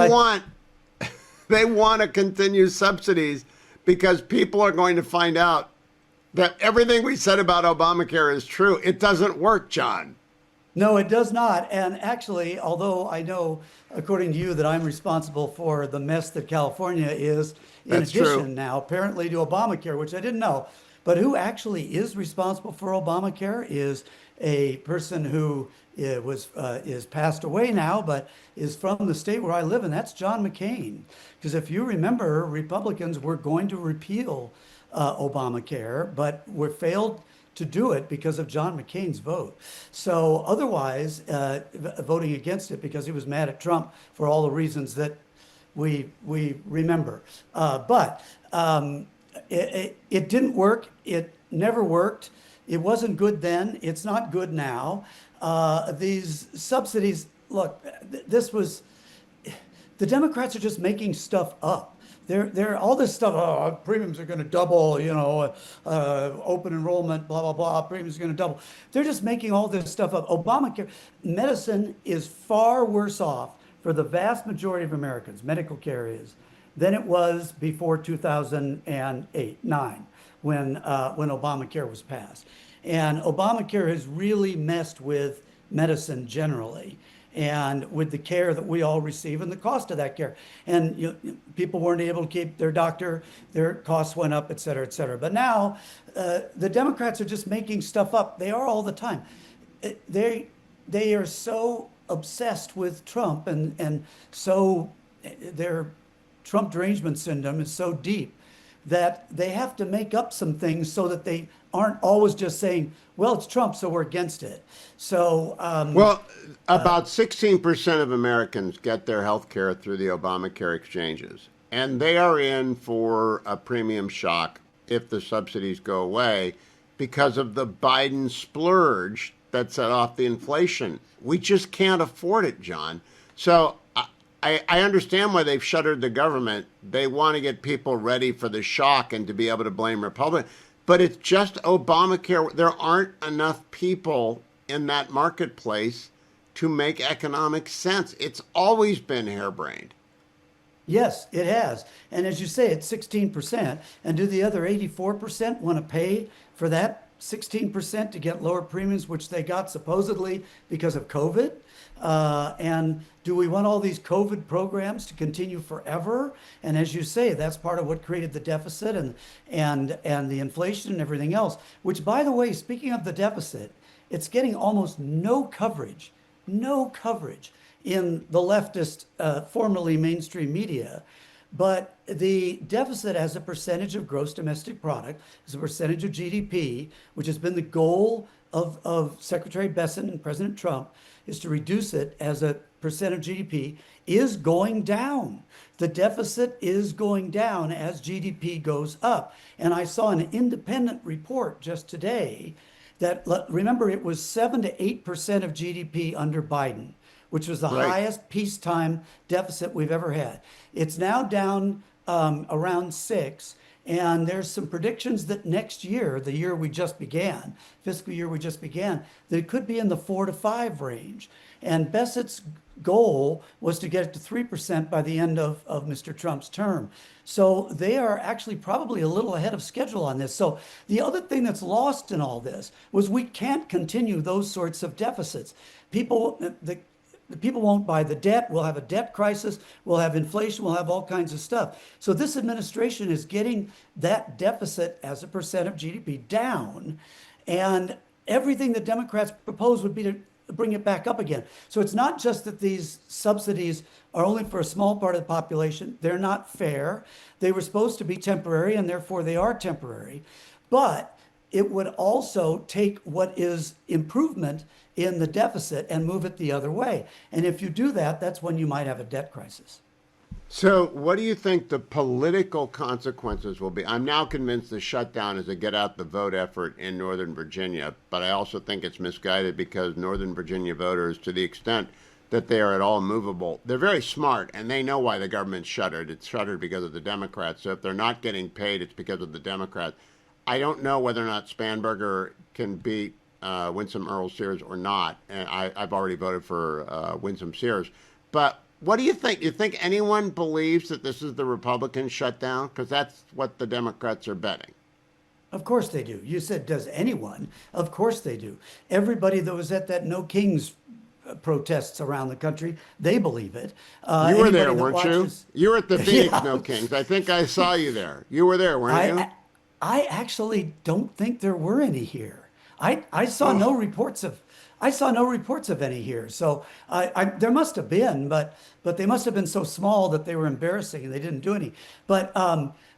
they want to continue subsidies because people are going to find out that everything we said about Obamacare is true. It doesn't work, John. No, it does not. And actually, although I know, according to you, that I'm responsible for the mess that California is, in addition now, apparently to Obamacare, which I didn't know. But who actually is responsible for Obamacare is a person who is passed away now, but is from the state where I live, and that's John McCain. Because if you remember, Republicans were going to repeal Obamacare, but were failed to do it because of John McCain's vote. So otherwise, voting against it because he was mad at Trump for all the reasons that we remember. But it didn't work. It never worked. It wasn't good then. It's not good now. These subsidies, look, the Democrats are just making stuff up. They're all this stuff, premiums are going to double, open enrollment, blah, blah, blah, premiums are going to double. They're just making all this stuff up. Obamacare, medicine is far worse off for the vast majority of Americans, medical care is, than it was before 2008-9, when Obamacare was passed. And Obamacare has really messed with medicine generally, and with the care that we all receive and the cost of that care. And people weren't able to keep their doctor, their costs went up, et cetera, et cetera. But now the Democrats are just making stuff up. They are all the time. They are so obsessed with Trump, and so their Trump derangement syndrome is so deep that they have to make up some things so that they aren't always just saying, well, it's Trump, so we're against it. So, about 16% of Americans get their health care through the Obamacare exchanges, and they are in for a premium shock if the subsidies go away because of the Biden splurge that set off the inflation. We just can't afford it, John. So I understand why they've shuttered the government. They want to get people ready for the shock and to be able to blame Republicans. But it's just Obamacare. There aren't enough people in that marketplace to make economic sense. It's always been harebrained. Yes, it has. And as you say, it's 16%. And do the other 84% want to pay for that 16% to get lower premiums, which they got supposedly because of COVID? And do we want all these COVID programs to continue forever? And as you say, that's part of what created the deficit and the inflation and everything else, which, by the way, speaking of the deficit, it's getting almost no coverage in the leftist, formerly mainstream media. But the deficit as a percentage of gross domestic product, as a percentage of GDP, which has been the goal of Secretary Bessent and President Trump, is to reduce it as a percent of GDP, is going down. The deficit is going down as GDP goes up. And I saw an independent report just today that, remember, it was 7 to 8% of GDP under Biden, which was the highest peacetime deficit we've ever had. It's now down around 6. And there's some predictions that next year, the year we just began, fiscal year we just began, that it could be in the 4 to 5 range. And Bessett's goal was to get it to 3% by the end of Mr. Trump's term. So they are actually probably a little ahead of schedule on this. So the other thing that's lost in all this was we can't continue those sorts of deficits. The people won't buy the debt. We'll have a debt crisis. We'll have inflation. We'll have all kinds of stuff. So this administration is getting that deficit as a percent of GDP down. And everything the Democrats propose would be to bring it back up again. So it's not just that these subsidies are only for a small part of the population. They're not fair. They were supposed to be temporary, and therefore they are temporary. But it would also take what is improvement in the deficit and move it the other way. And if you do that, that's when you might have a debt crisis. So what do you think the political consequences will be? I'm now convinced the shutdown is a get out the vote effort in Northern Virginia, but I also think it's misguided because Northern Virginia voters, to the extent that they are at all movable, they're very smart and they know why the government's shuttered. It's shuttered because of the Democrats. So if they're not getting paid, it's because of the Democrats. I don't know whether or not Spanberger can beat Winsome Earl Sears or not. And I've already voted for Winsome Sears. But what do you think? You think anyone believes that this is the Republican shutdown? Because that's what the Democrats are betting. Of course they do. You said, does anyone? Of course they do. Everybody that was at that No Kings protests around the country, they believe it. You were there, weren't watches... you? You were at the Phoenix No Kings. I think I saw you there. You were there, weren't you? I actually don't think there were any here. I saw no reports of. I saw no reports of any here. So there must have been, but they must have been so small that they were embarrassing and they didn't do any. But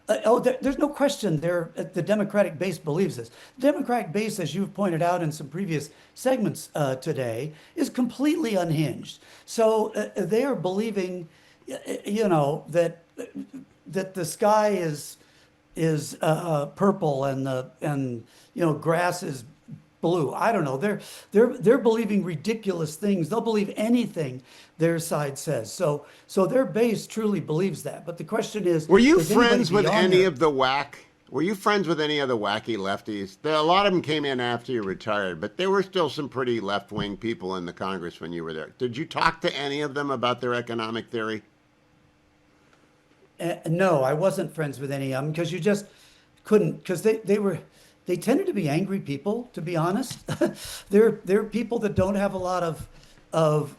there's no question the Democratic base believes this. The Democratic base, as you've pointed out in some previous segments today, is completely unhinged. So they are believing, that the sky is purple and grass is blue. I don't know. They're believing ridiculous things. They'll believe anything their side says. So their base truly believes that. But the question is, were you friends with any of the whack? Were you friends with any of the wacky lefties? A lot of them came in after you retired, but there were still some pretty left-wing people in the Congress when you were there. Did you talk to any of them about their economic theory? No, I wasn't friends with any of them because you just couldn't, because they tended to be angry people, to be honest. They're people that don't have a lot of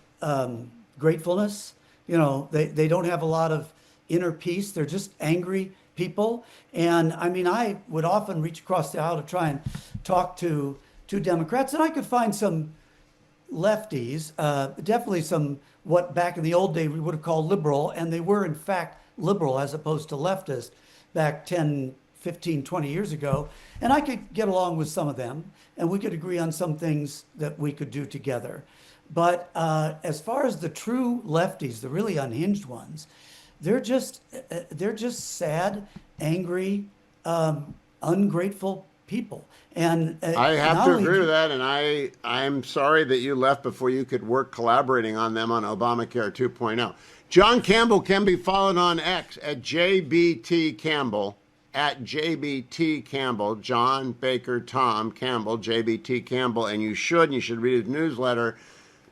gratefulness. They don't have a lot of inner peace. They're just angry people. And I mean, I would often reach across the aisle to try and talk to Democrats, and I could find some lefties, definitely some what back in the old day we would have called liberal, and they were in fact liberal as opposed to leftist back 10, 15, 20 years ago. And I could get along with some of them, and we could agree on some things that we could do together. But as far as the true lefties, the really unhinged ones, they're just sad, angry, ungrateful people. And I have to agree with that, and I'm sorry that you left before you could work collaborating on them on Obamacare 2.0. John Campbell can be followed on X at JBT Campbell, at JBT Campbell, John Baker Tom Campbell, JBT Campbell, and you should read his newsletter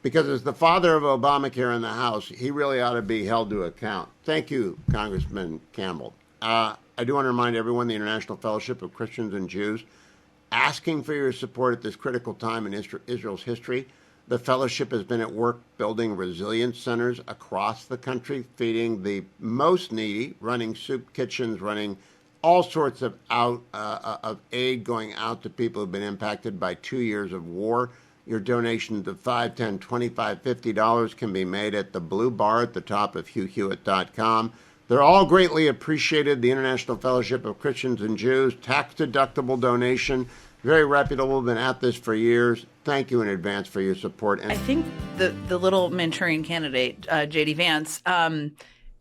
because as the father of Obamacare in the House, he really ought to be held to account. Thank you, Congressman Campbell. I do want to remind everyone the International Fellowship of Christians and Jews asking for your support at this critical time in Israel's history. The fellowship has been at work building resilience centers across the country, feeding the most needy, running soup kitchens, running all sorts of aid going out to people who've been impacted by 2 years of war. Your donations of $5, $10, $25, $50 can be made at the blue bar at the top of hughhewitt.com. They're all greatly appreciated. The International Fellowship of Christians and Jews, tax-deductible donation, very reputable, been at this for years. Thank you in advance for your support. I think the little Manchurian candidate, J.D. Vance,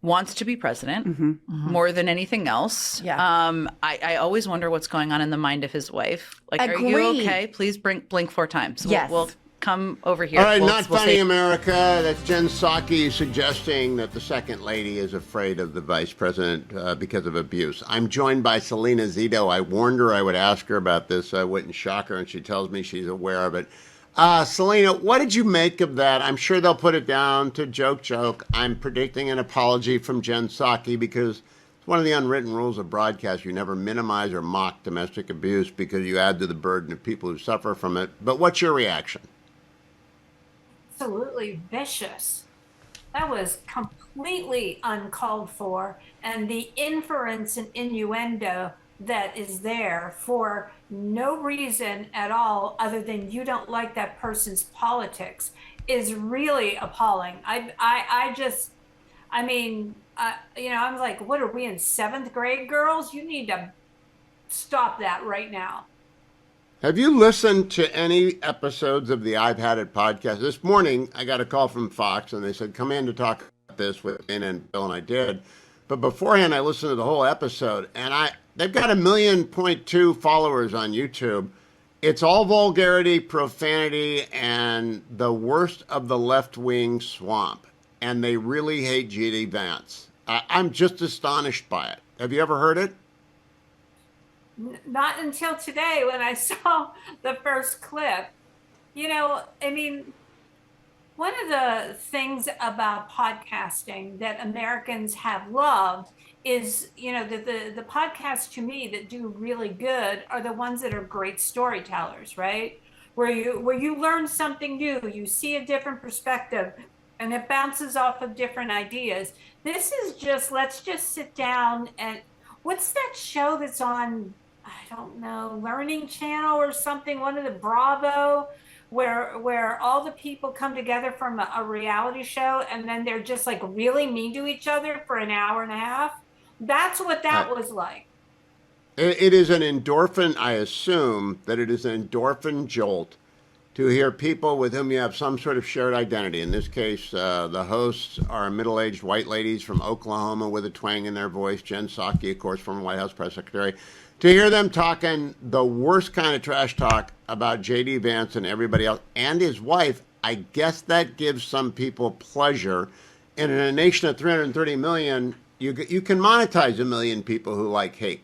wants to be president more than anything else. Yeah. I always wonder what's going on in the mind of his wife. Like, are you Agreed. okay? Please blink 4 times. Yes. We'll come over here. All right, We'll not funny, say- America. That's Jen Psaki suggesting that the second lady is afraid of the vice president because of abuse. I'm joined by Selena Zito. I warned her I would ask her about this so I wouldn't shock her, and she tells me she's aware of it. Selena, what did you make of that? I'm sure they'll put it down to joke. I'm predicting an apology from Jen Psaki because it's one of the unwritten rules of broadcast. You never minimize or mock domestic abuse because you add to the burden of people who suffer from it. But what's your reaction? Absolutely vicious. That was completely uncalled for. And the inference and innuendo that is there for no reason at all other than you don't like that person's politics is really appalling. I was like, what are we in 7th grade, girls? You need to stop that right now. Have you listened to any episodes of the I've Had It podcast? This morning, I got a call from Fox, and they said, come in to talk about this with Ann and Bill, and I did. But beforehand, I listened to the whole episode, and they've got 1.2 million followers on YouTube. It's all vulgarity, profanity, and the worst of the left-wing swamp. And they really hate J.D. Vance. I'm just astonished by it. Have you ever heard it? Not until today when I saw the first clip. One of the things about podcasting that Americans have loved is, the podcasts to me that do really good are the ones that are great storytellers, right? Where you learn something new, you see a different perspective, and it bounces off of different ideas. This is just, let's just sit down and, what's that show that's on, I don't know, Learning Channel or something, one of the Bravo, where all the people come together from a reality show and then they're just like really mean to each other for an hour and a half. That's what that was like. It is an endorphin, I assume that it is an endorphin jolt to hear people with whom you have some sort of shared identity. In this case, the hosts are middle-aged white ladies from Oklahoma with a twang in their voice. Jen Psaki, of course, former White House press secretary. To hear them talking the worst kind of trash talk about J.D. Vance and everybody else and his wife, I guess that gives some people pleasure. And in a nation of 330 million, you can monetize 1 million people who like hate.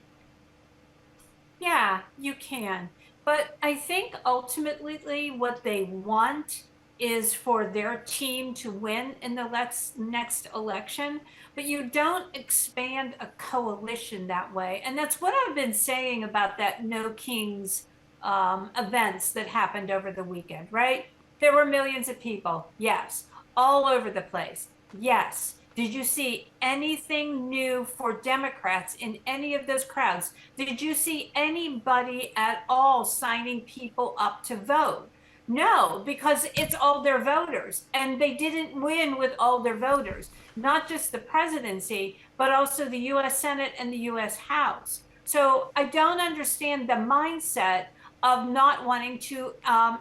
Yeah, you can. But I think ultimately what they want is for their team to win in the next election. But you don't expand a coalition that way. And that's what I've been saying about that No Kings events that happened over the weekend, right? There were millions of people. Yes. All over the place. Yes. Did you see anything new for Democrats in any of those crowds? Did you see anybody at all signing people up to vote? No, because it's all their voters. And they didn't win with all their voters. Not just the presidency, but also the U.S. Senate and the U.S. House. So I don't understand the mindset of not wanting to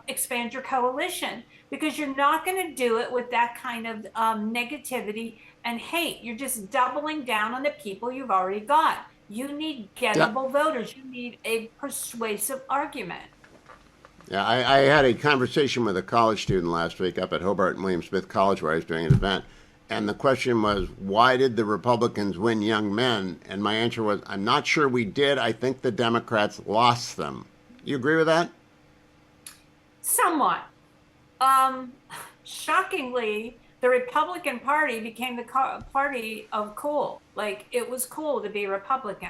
expand your coalition, because you're not going to do it with that kind of negativity and hate. You're just doubling down on the people you've already got. You need gettable voters. You need a persuasive argument. Yeah, I had a conversation with a college student last week up at Hobart and William Smith College where I was doing an event. And the question was, why did the Republicans win young men? And my answer was, I'm not sure we did. I think the Democrats lost them. You agree with that? Somewhat. Shockingly, the Republican Party became the party of cool. Like, it was cool to be Republican.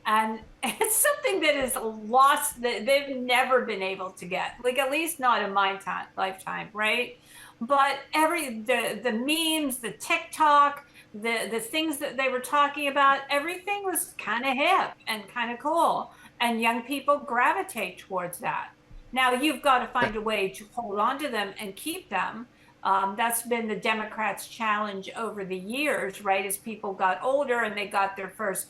And it's something that is lost, that they've never been able to get, like, at least not in my lifetime, right? But the memes, the TikTok, the things that they were talking about, everything was kind of hip and kind of cool. And young people gravitate towards that. Now you've got to find a way to hold on to them and keep them. That's been the Democrats' challenge over the years, right? As people got older and they got their first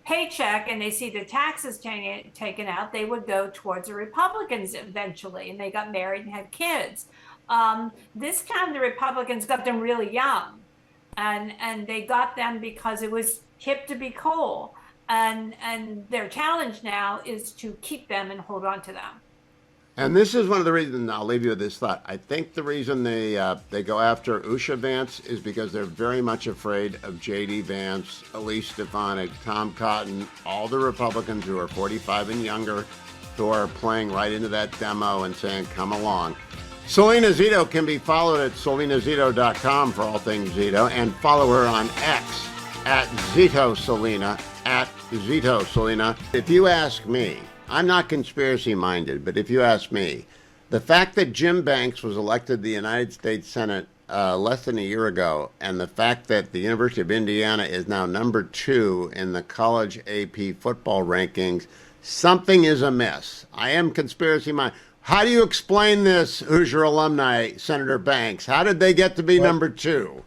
paycheck and they see the taxes taken out, they would go towards the Republicans eventually, and they got married and had kids. This time the Republicans got them really young, and they got them because it was hip to be cool. And their challenge now is to keep them and hold on to them. And this is one of the reasons, I'll leave you with this thought. I think the reason they go after Usha Vance is because they're very much afraid of J.D. Vance, Elise Stefanik, Tom Cotton, all the Republicans who are 45 and younger, who are playing right into that demo and saying, come along. Selena Zito can be followed at selenazito.com for all things Zito, and follow her on X at Zito Selena, at Zito Selena. If you ask me, I'm not conspiracy minded, but if you ask me, the fact that Jim Banks was elected to the United States Senate less than a year ago, and the fact that the University of Indiana is now number 2 in the college AP football rankings, something is amiss. I am conspiracy minded. How do you explain this, Hoosier alumni, Senator Banks? How did they get to be number 2?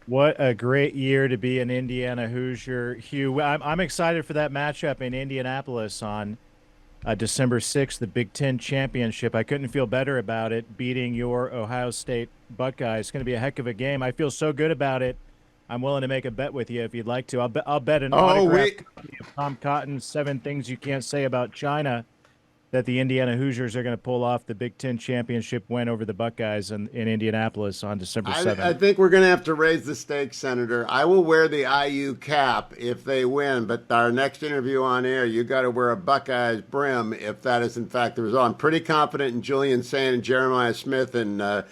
What a great year to be an Indiana Hoosier, Hugh. I'm excited for that matchup in Indianapolis on December 6th, the Big Ten Championship. I couldn't feel better about it, beating your Ohio State Buckeyes. It's going to be a heck of a game. I feel so good about it. I'm willing to make a bet with you if you'd like to. I'll bet an autographed copy of Tom Cotton's 7 Things You Can't Say About China that the Indiana Hoosiers are going to pull off the Big Ten Championship win over the Buckeyes in Indianapolis on December 7th. I think we're going to have to raise the stakes, Senator. I will wear the IU cap if they win, but our next interview on air, you got to wear a Buckeyes brim if that is in fact the result. I'm pretty confident in Julian Sand and Jeremiah Smith and Mr.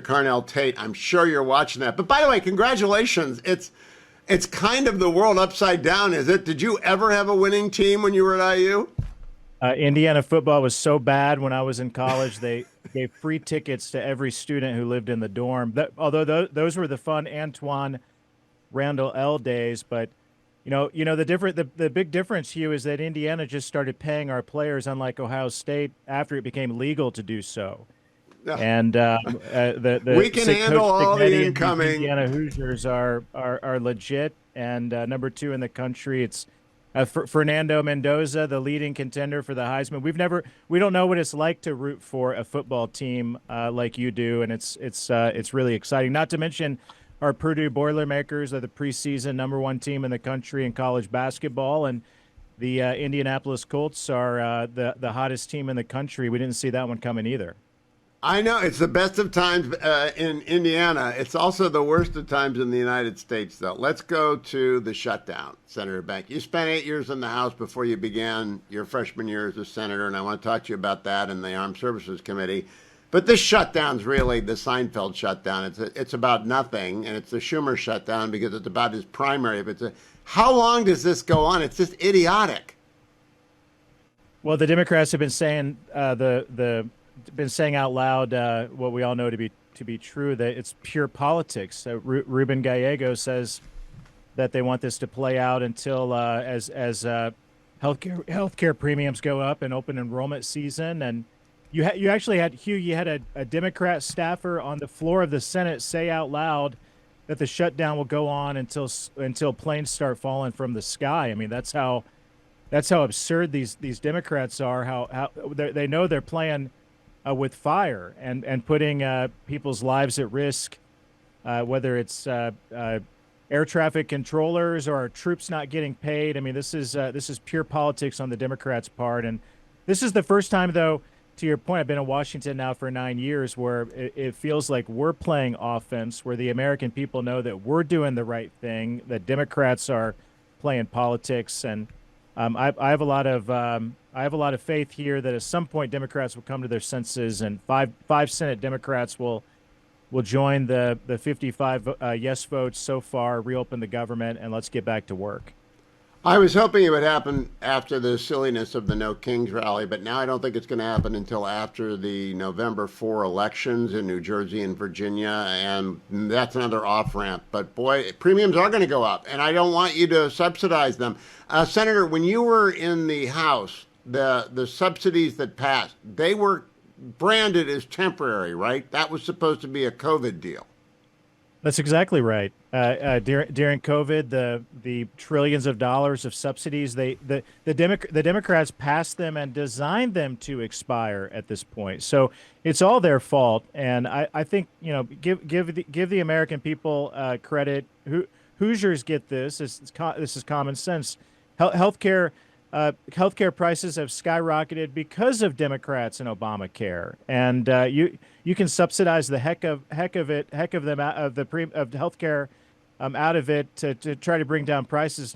Carnell Tate. I'm sure you're watching that. But by the way, congratulations. It's kind of the world upside down, is it? Did you ever have a winning team when you were at IU? Indiana football was so bad when I was in college, they gave free tickets to every student who lived in the dorm. Although those were the fun Antoine Randall L days. But, the big difference, Hugh, is that Indiana just started paying our players, unlike Ohio State, after it became legal to do so. No. And we can handle all the incoming. Indiana Hoosiers are legit and number 2 in the country. It's Fernando Mendoza, the leading contender for the Heisman. We don't know what it's like to root for a football team like you do, and it's really exciting. Not to mention, our Purdue Boilermakers are the preseason number 1 team in the country in college basketball, and the Indianapolis Colts are the hottest team in the country. We didn't see that one coming either. I know it's the best of times in Indiana. It's also the worst of times in the United States, though. Let's go to the shutdown, Senator Banks. You spent 8 years in the House before you began your freshman year as a senator, and I want to talk to you about that in the Armed Services Committee. But this shutdown's really the Seinfeld shutdown. It's about nothing, and it's the Schumer shutdown because it's about his primary. But how long does this go on? It's just idiotic. Well, the Democrats have been saying been saying out loud what we all know to be true, that it's pure politics. Ruben Gallego says that they want this to play out until as healthcare premiums go up and open enrollment season. And you actually had, Hugh, you had a Democrat staffer on the floor of the Senate say out loud that the shutdown will go on until planes start falling from the sky. I mean, that's how absurd these Democrats are. How they know they're playing with fire and putting people's lives at risk, whether it's air traffic controllers or our troops not getting paid. I mean, this is pure politics on the Democrats' part. And this is the first time, though, to your point, I've been in Washington now for 9 years, where it feels like we're playing offense, where the American people know that we're doing the right thing, that Democrats are playing politics. And I have a lot of faith here that at some point Democrats will come to their senses, and five Senate Democrats will join the 55 yes votes so far, reopen the government, and let's get back to work. I was hoping it would happen after the silliness of the No Kings rally, but now I don't think it's going to happen until after the November 4 elections in New Jersey and Virginia, and that's another off-ramp. But boy, premiums are going to go up, and I don't want you to subsidize them. Senator, when you were in the House, the subsidies that passed, they were branded as temporary, right? That was supposed to be a COVID deal. That's exactly right. During COVID, the trillions of dollars of subsidies, the Democrats passed them and designed them to expire at this point. So it's all their fault. And I think, give the American people credit. Hoosiers get this. This is common sense. Healthcare prices have skyrocketed because of Democrats and Obamacare, and you can subsidize the heck of them out of healthcare out of it to try to bring down prices.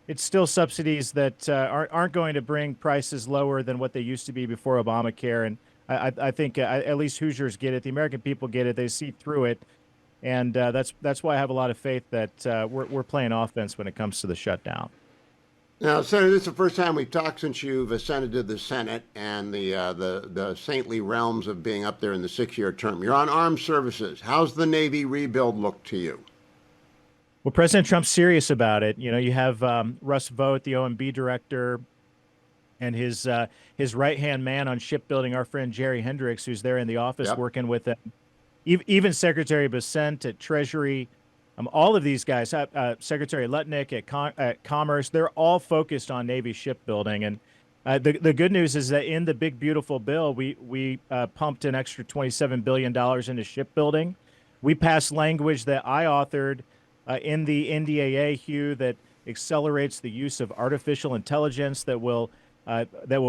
It's still subsidies that aren't going to bring prices lower than what they used to be before Obamacare, and I think at least Hoosiers get it. The American people get it. They see through it, and that's why I have a lot of faith that we're playing offense when it comes to the shutdown. Now, Senator, this is the first time we've talked since you've ascended to the Senate and the saintly realms of being up there in the 6-year term. You're on armed services. How's the Navy rebuild look to you? Well, President Trump's serious about it. You have Russ Vought, the OMB director, and his right-hand man on shipbuilding, our friend Jerry Hendricks, who's there in the office working with them. Even Secretary Bessent at Treasury. All of these guys, Secretary Lutnick at Commerce, they're all focused on Navy shipbuilding. And the good news is that in the big, beautiful bill, we pumped an extra $27 billion into shipbuilding. We passed language that I authored in the NDAA, Hugh, that accelerates the use of artificial intelligence that will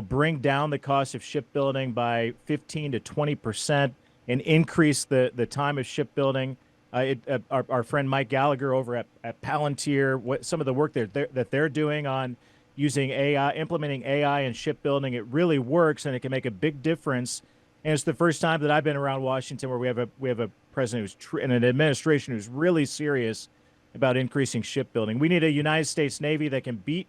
bring down the cost of shipbuilding by 15 to 20% and increase the time of shipbuilding. Our friend Mike Gallagher over at Palantir, some of the work that they're doing on using AI, implementing AI in shipbuilding, it really works and it can make a big difference. And it's the first time that I've been around Washington where we have a president and an administration who's really serious about increasing shipbuilding. We need a United States Navy that can beat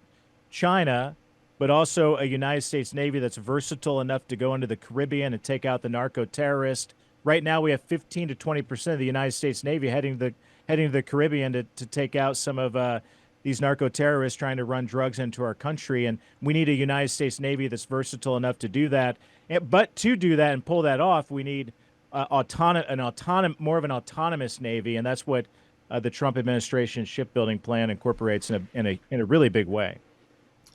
China, but also a United States Navy that's versatile enough to go into the Caribbean and take out the narco-terrorist. Right now, we have 15 to 20% of the United States Navy heading to the Caribbean to take out some of these narco-terrorists trying to run drugs into our country. And we need a United States Navy that's versatile enough to do that. But to do that and pull that off, we need more of an autonomous Navy, and that's what the Trump administration shipbuilding plan incorporates in a really big way.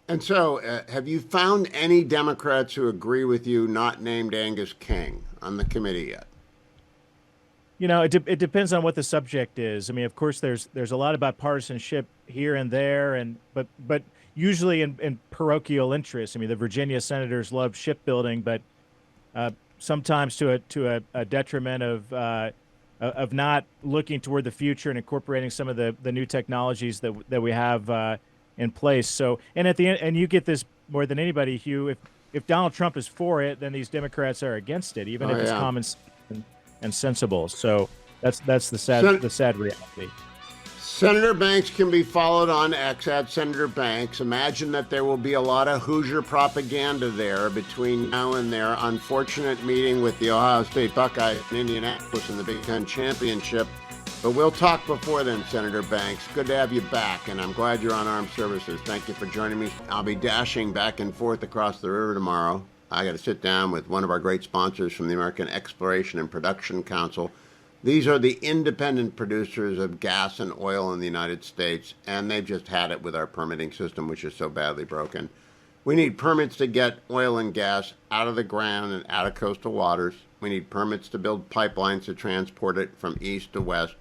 And so, have you found any Democrats who agree with you, not named Angus King, on the committee yet? It depends on what the subject is. I mean, of course, there's a lot of bipartisanship here and there, but usually in parochial interests. I mean, the Virginia senators love shipbuilding, but sometimes to a detriment of not looking toward the future and incorporating some of the new technologies that we have in place. So, and at the end, and you get this more than anybody, Hugh. If Donald Trump is for it, then these Democrats are against it, even if it's common sense and sensible. So that's the sad reality. Senator Banks can be followed on X at Senator Banks. Imagine that there will be a lot of Hoosier propaganda there between now and their unfortunate meeting with the Ohio State Buckeyes in Indianapolis in the Big Ten Championship. But we'll talk before then, Senator Banks. Good to have you back, and I'm glad you're on Armed Services. Thank you for joining me. I'll be dashing back and forth across the river tomorrow. I got to sit down with one of our great sponsors from the American Exploration and Production Council. These are the independent producers of gas and oil in the United States, and they've just had it with our permitting system, which is so badly broken. We need permits to get oil and gas out of the ground and out of coastal waters. We need permits to build pipelines to transport it from east to west.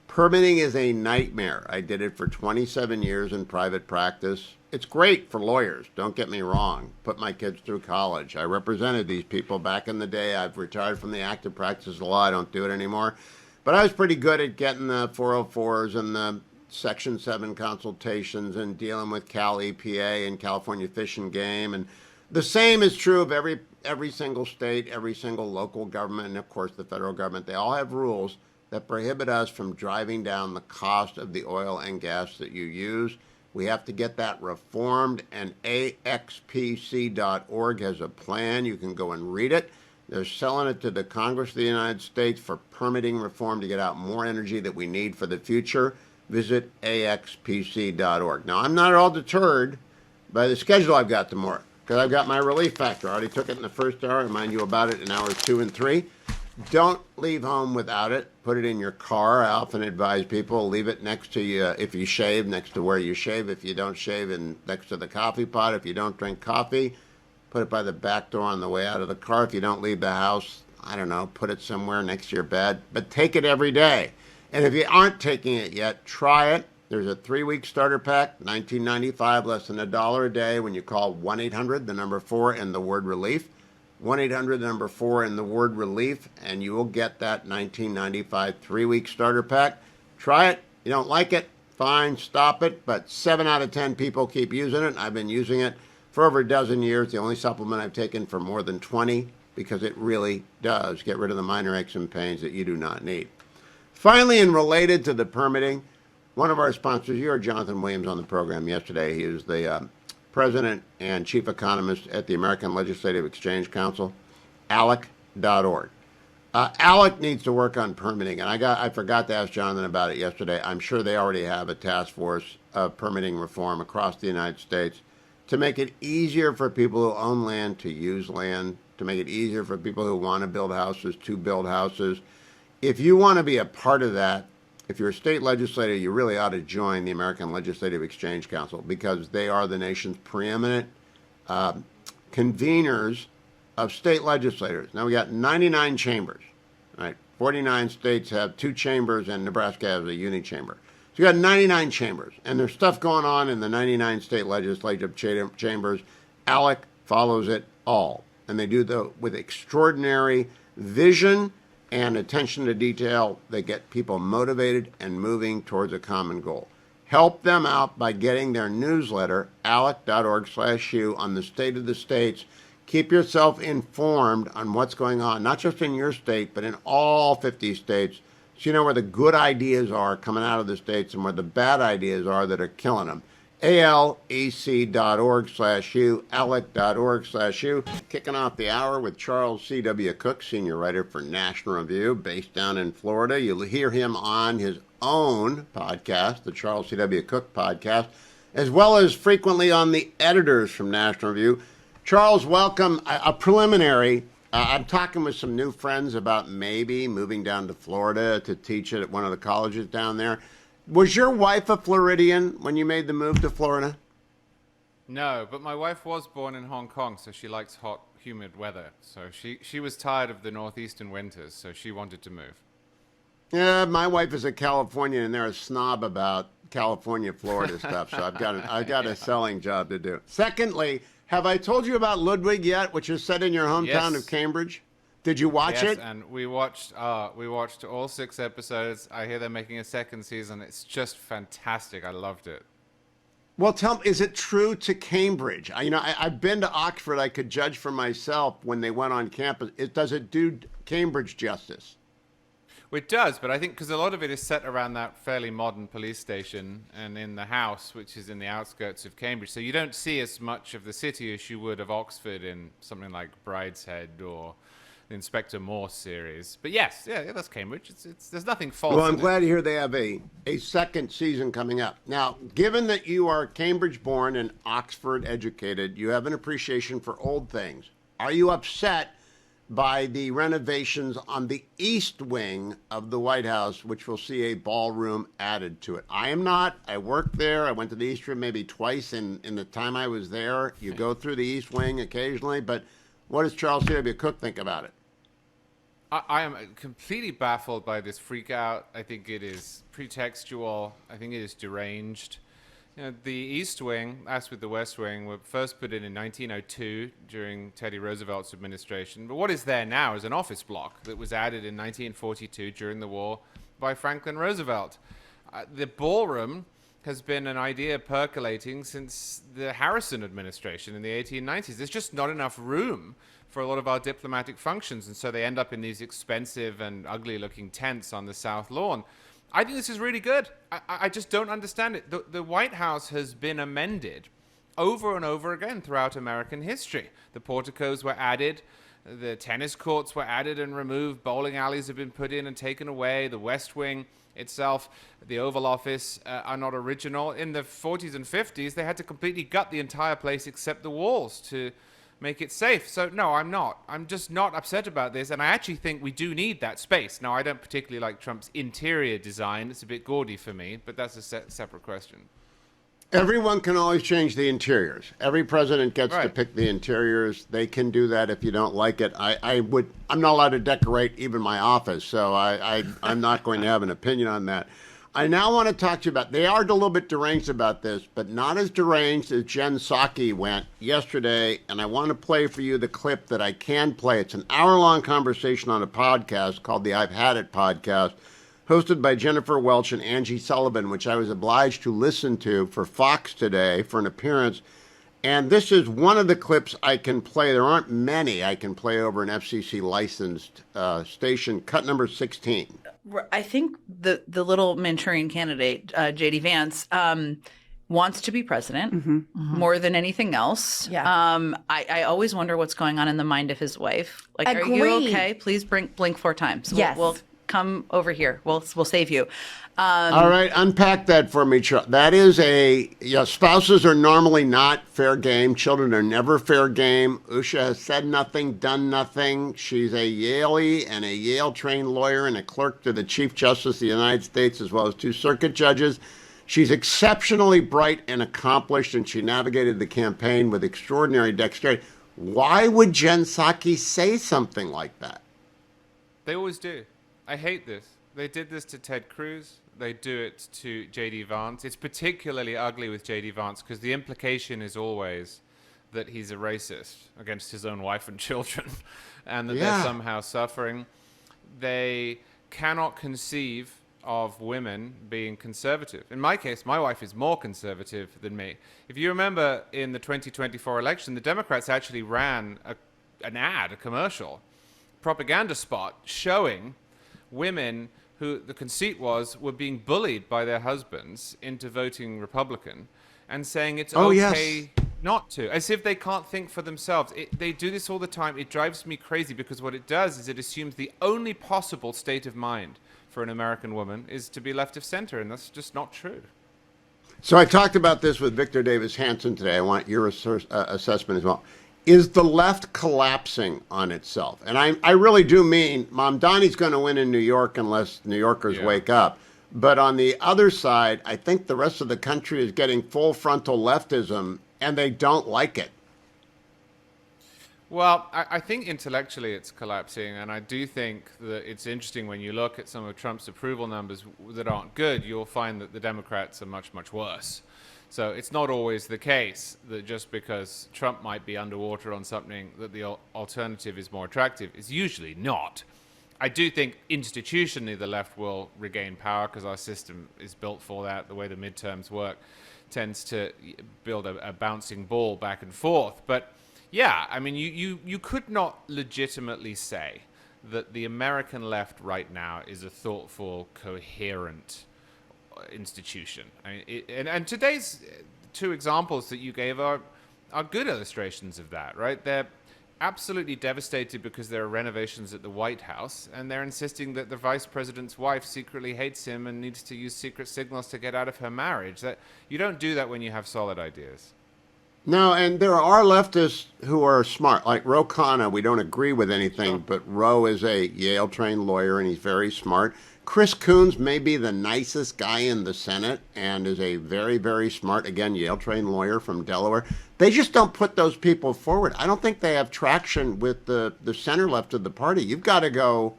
Permitting is a nightmare. I did it for 27 years in private practice. It's great for lawyers, don't get me wrong. Put my kids through college. I represented these people back in the day. I've retired from the active practice of law. I don't do it anymore. But I was pretty good at getting the 404s and the Section 7 consultations and dealing with Cal EPA and California Fish and Game. And the same is true of every single state, every single local government, and of course the federal government. They all have rules that prohibit us from driving down the cost of the oil and gas that you use. We have to get that reformed, and AXPC.org has a plan. You can go and read it. They're selling it to the Congress of the United States for permitting reform to get out more energy that we need for the future. Visit AXPC.org. Now, I'm not at all deterred by the schedule I've got tomorrow. because I've got my relief factor. I already took it in the first hour. I remind you about it in hours 2 and 3. Don't leave home without it. Put it in your car. I often advise people leave it next to you if you shave, next to where you shave. If you don't shave, and next to the coffee pot. If you don't drink coffee, put it by the back door on the way out of the car. If you don't leave the house, I don't know, put it somewhere next to your bed. But take it every day. And if you aren't taking it yet, try it. There's a 3-week starter pack, $19.95, less than $1 a day when you call 1-800, the number 4, and the word relief. 1-800, the number 4, and the word relief, and you will get that $19.95 3-week starter pack. Try it. You don't like it, fine, stop it. But 7 out of 10 people keep using it. I've been using it for over a dozen years. The only supplement I've taken for more than 20, because it really does get rid of the minor aches and pains that you do not need. Finally, and related to the permitting, one of our sponsors, you heard Jonathan Williams on the program yesterday. He is the president and chief economist at the American Legislative Exchange Council, ALEC.org. ALEC needs to work on permitting, and I forgot to ask Jonathan about it yesterday. I'm sure they already have a task force of permitting reform across the United States to make it easier for people who own land to use land, to make it easier for people who want to build houses to build houses. If you want to be a part of that, if you're a state legislator, you really ought to join the American Legislative Exchange Council, because they are the nation's preeminent conveners of state legislators. Now, we got 99 chambers, right? 49 states have 2 chambers, and Nebraska has a uni chamber. So you got 99 chambers, and there's stuff going on in the 99 state legislative chambers. ALEC follows it all, and they do that with extraordinary vision and attention to detail. They get people motivated and moving towards a common goal. Help them out by getting their newsletter, alec.org/Hugh, on the state of the states. Keep yourself informed on what's going on, not just in your state, but in all 50 states, so you know where the good ideas are coming out of the states and where the bad ideas are that are killing them. alec.org/Hugh, alec.org/Hugh. Kicking off the hour with Charles C.W. Cook, senior writer for National Review, based down in Florida. You'll hear him on his own podcast, the Charles C.W. Cook podcast, as well as frequently on the editors from National Review. Charles, welcome. A preliminary, I'm talking with some new friends about maybe moving down to Florida to teach at one of the colleges down there. Was your wife a Floridian when you made the move to Florida? No, but my wife was born in Hong Kong, so she likes hot, humid weather. So she was tired of the northeastern winters, so she wanted to move. Yeah, my wife is a Californian, and they're a snob about California, Florida stuff, so I've got a selling job to do. Secondly, have I told you about Ludwig yet, which is set in your hometown of Cambridge? Did you watch it? Yes, and we watched all 6 episodes. I hear they're making a second season. It's just fantastic. I loved it. Well, tell me, is it true to Cambridge? I've been to Oxford. I could judge for myself when they went on campus. Does it do Cambridge justice? Well, it does, but I think because a lot of it is set around that fairly modern police station and in the house, which is in the outskirts of Cambridge. So you don't see as much of the city as you would of Oxford in something like Brideshead or the Inspector Morse series. But yes, that's Cambridge. There's nothing false. Well, I'm glad to hear they have a second season coming up. Now, given that you are Cambridge born and Oxford educated, you have an appreciation for old things. Are you upset by the renovations on the east wing of the White House, which will see a ballroom added to it? I am not. I worked there. I went to the East Room maybe twice in the time I was there. You go through the east wing occasionally, but what does Charles C.W. Cook think about it? I am completely baffled by this freak out. I think it is pretextual. I think it is deranged. The East Wing, as with the West Wing, were first put in 1902 during Teddy Roosevelt's administration. But what is there now is an office block that was added in 1942 during the war by Franklin Roosevelt. The ballroom has been an idea percolating since the Harrison administration in the 1890s. There's just not enough room for a lot of our diplomatic functions, and so they end up in these expensive and ugly-looking tents on the South Lawn. I think this is really good. I just don't understand it. The White House has been amended over and over again throughout American history. The porticos were added The tennis courts were added and removed. Bowling alleys have been put in and taken away. The West Wing itself, the Oval Office, are not original. In the 40s and 50s, they had to completely gut the entire place except the walls to make it safe. So no, I'm not. I'm just not upset about this. And I actually think we do need that space. Now, I don't particularly like Trump's interior design. It's a bit gaudy for me, but that's a separate question. Everyone can always change the interiors. Every president gets to Right. pick the interiors. They can do that if you don't like it. I'm not allowed to decorate even my office, so I'm not going to have an opinion on that. I now want to talk to you about, they are a little bit deranged about this, but not as deranged as Jen Psaki went yesterday, and I want to play for you the clip that I can play. It's an hour-long conversation on a podcast called the I've Had It podcast, hosted by Jennifer Welch and Angie Sullivan, which I was obliged to listen to for Fox today for an appearance. And this is one of the clips I can play. There aren't many I can play over an FCC licensed station. Cut number 16. I think the little Manchurian candidate, JD Vance, wants to be president more than anything else. Yeah. I always wonder what's going on in the mind of his wife. Like, are you Agreed. okay? Please blink 4 times. Yes. We'll come over here. We'll save you. All right, unpack that for me, Chuck. That is spouses are normally not fair game. Children are never fair game. Usha has said nothing, done nothing. She's a Yaley and a Yale-trained lawyer and a clerk to the Chief Justice of the United States, as well as 2 circuit judges. She's exceptionally bright and accomplished, and she navigated the campaign with extraordinary dexterity. Why would Jen Psaki say something like that? They always do. I hate this. They did this to Ted Cruz. They do it to J.D. Vance. It's particularly ugly with J.D. Vance because the implication is always that he's a racist against his own wife and children and that they're somehow suffering. They cannot conceive of women being conservative. In my case, my wife is more conservative than me. If you remember in the 2024 election, the Democrats actually ran a commercial, propaganda spot showing women who the conceit were being bullied by their husbands into voting Republican and saying it's okay not to, as if they can't think for themselves. They do this all the time. It drives me crazy because what it does is it assumes the only possible state of mind for an American woman is to be left of center, and that's just not true. So I talked about this with Victor Davis Hanson today. I want your assessment as well. Is the left collapsing on itself? And I really do mean Mom Donnie's going to win in New York unless New Yorkers wake up. But on the other side, I think the rest of the country is getting full frontal leftism, and they don't like it. Well, I think intellectually it's collapsing, and I do think that it's interesting when you look at some of Trump's approval numbers that aren't good, you'll find that the Democrats are much, much worse. So it's not always the case that just because Trump might be underwater on something that the alternative is more attractive. It's usually not. I do think institutionally the left will regain power because our system is built for that. The way the midterms work tends to build a bouncing ball back and forth. But yeah, I mean, you could not legitimately say that the American left right now is a thoughtful, coherent institution. I mean, and today's 2 examples that you gave are good illustrations of that, right? They're absolutely devastated because there are renovations at the White House, and they're insisting that the vice president's wife secretly hates him and needs to use secret signals to get out of her marriage. That you don't do that when you have solid ideas. No, and there are leftists who are smart, like Ro Khanna. We don't agree with anything, but Ro is a Yale-trained lawyer, and he's very smart. Chris Coons may be the nicest guy in the Senate and is a very, very smart, again, Yale-trained lawyer from Delaware. They just don't put those people forward. I don't think they have traction with the center left of the party. You've got to go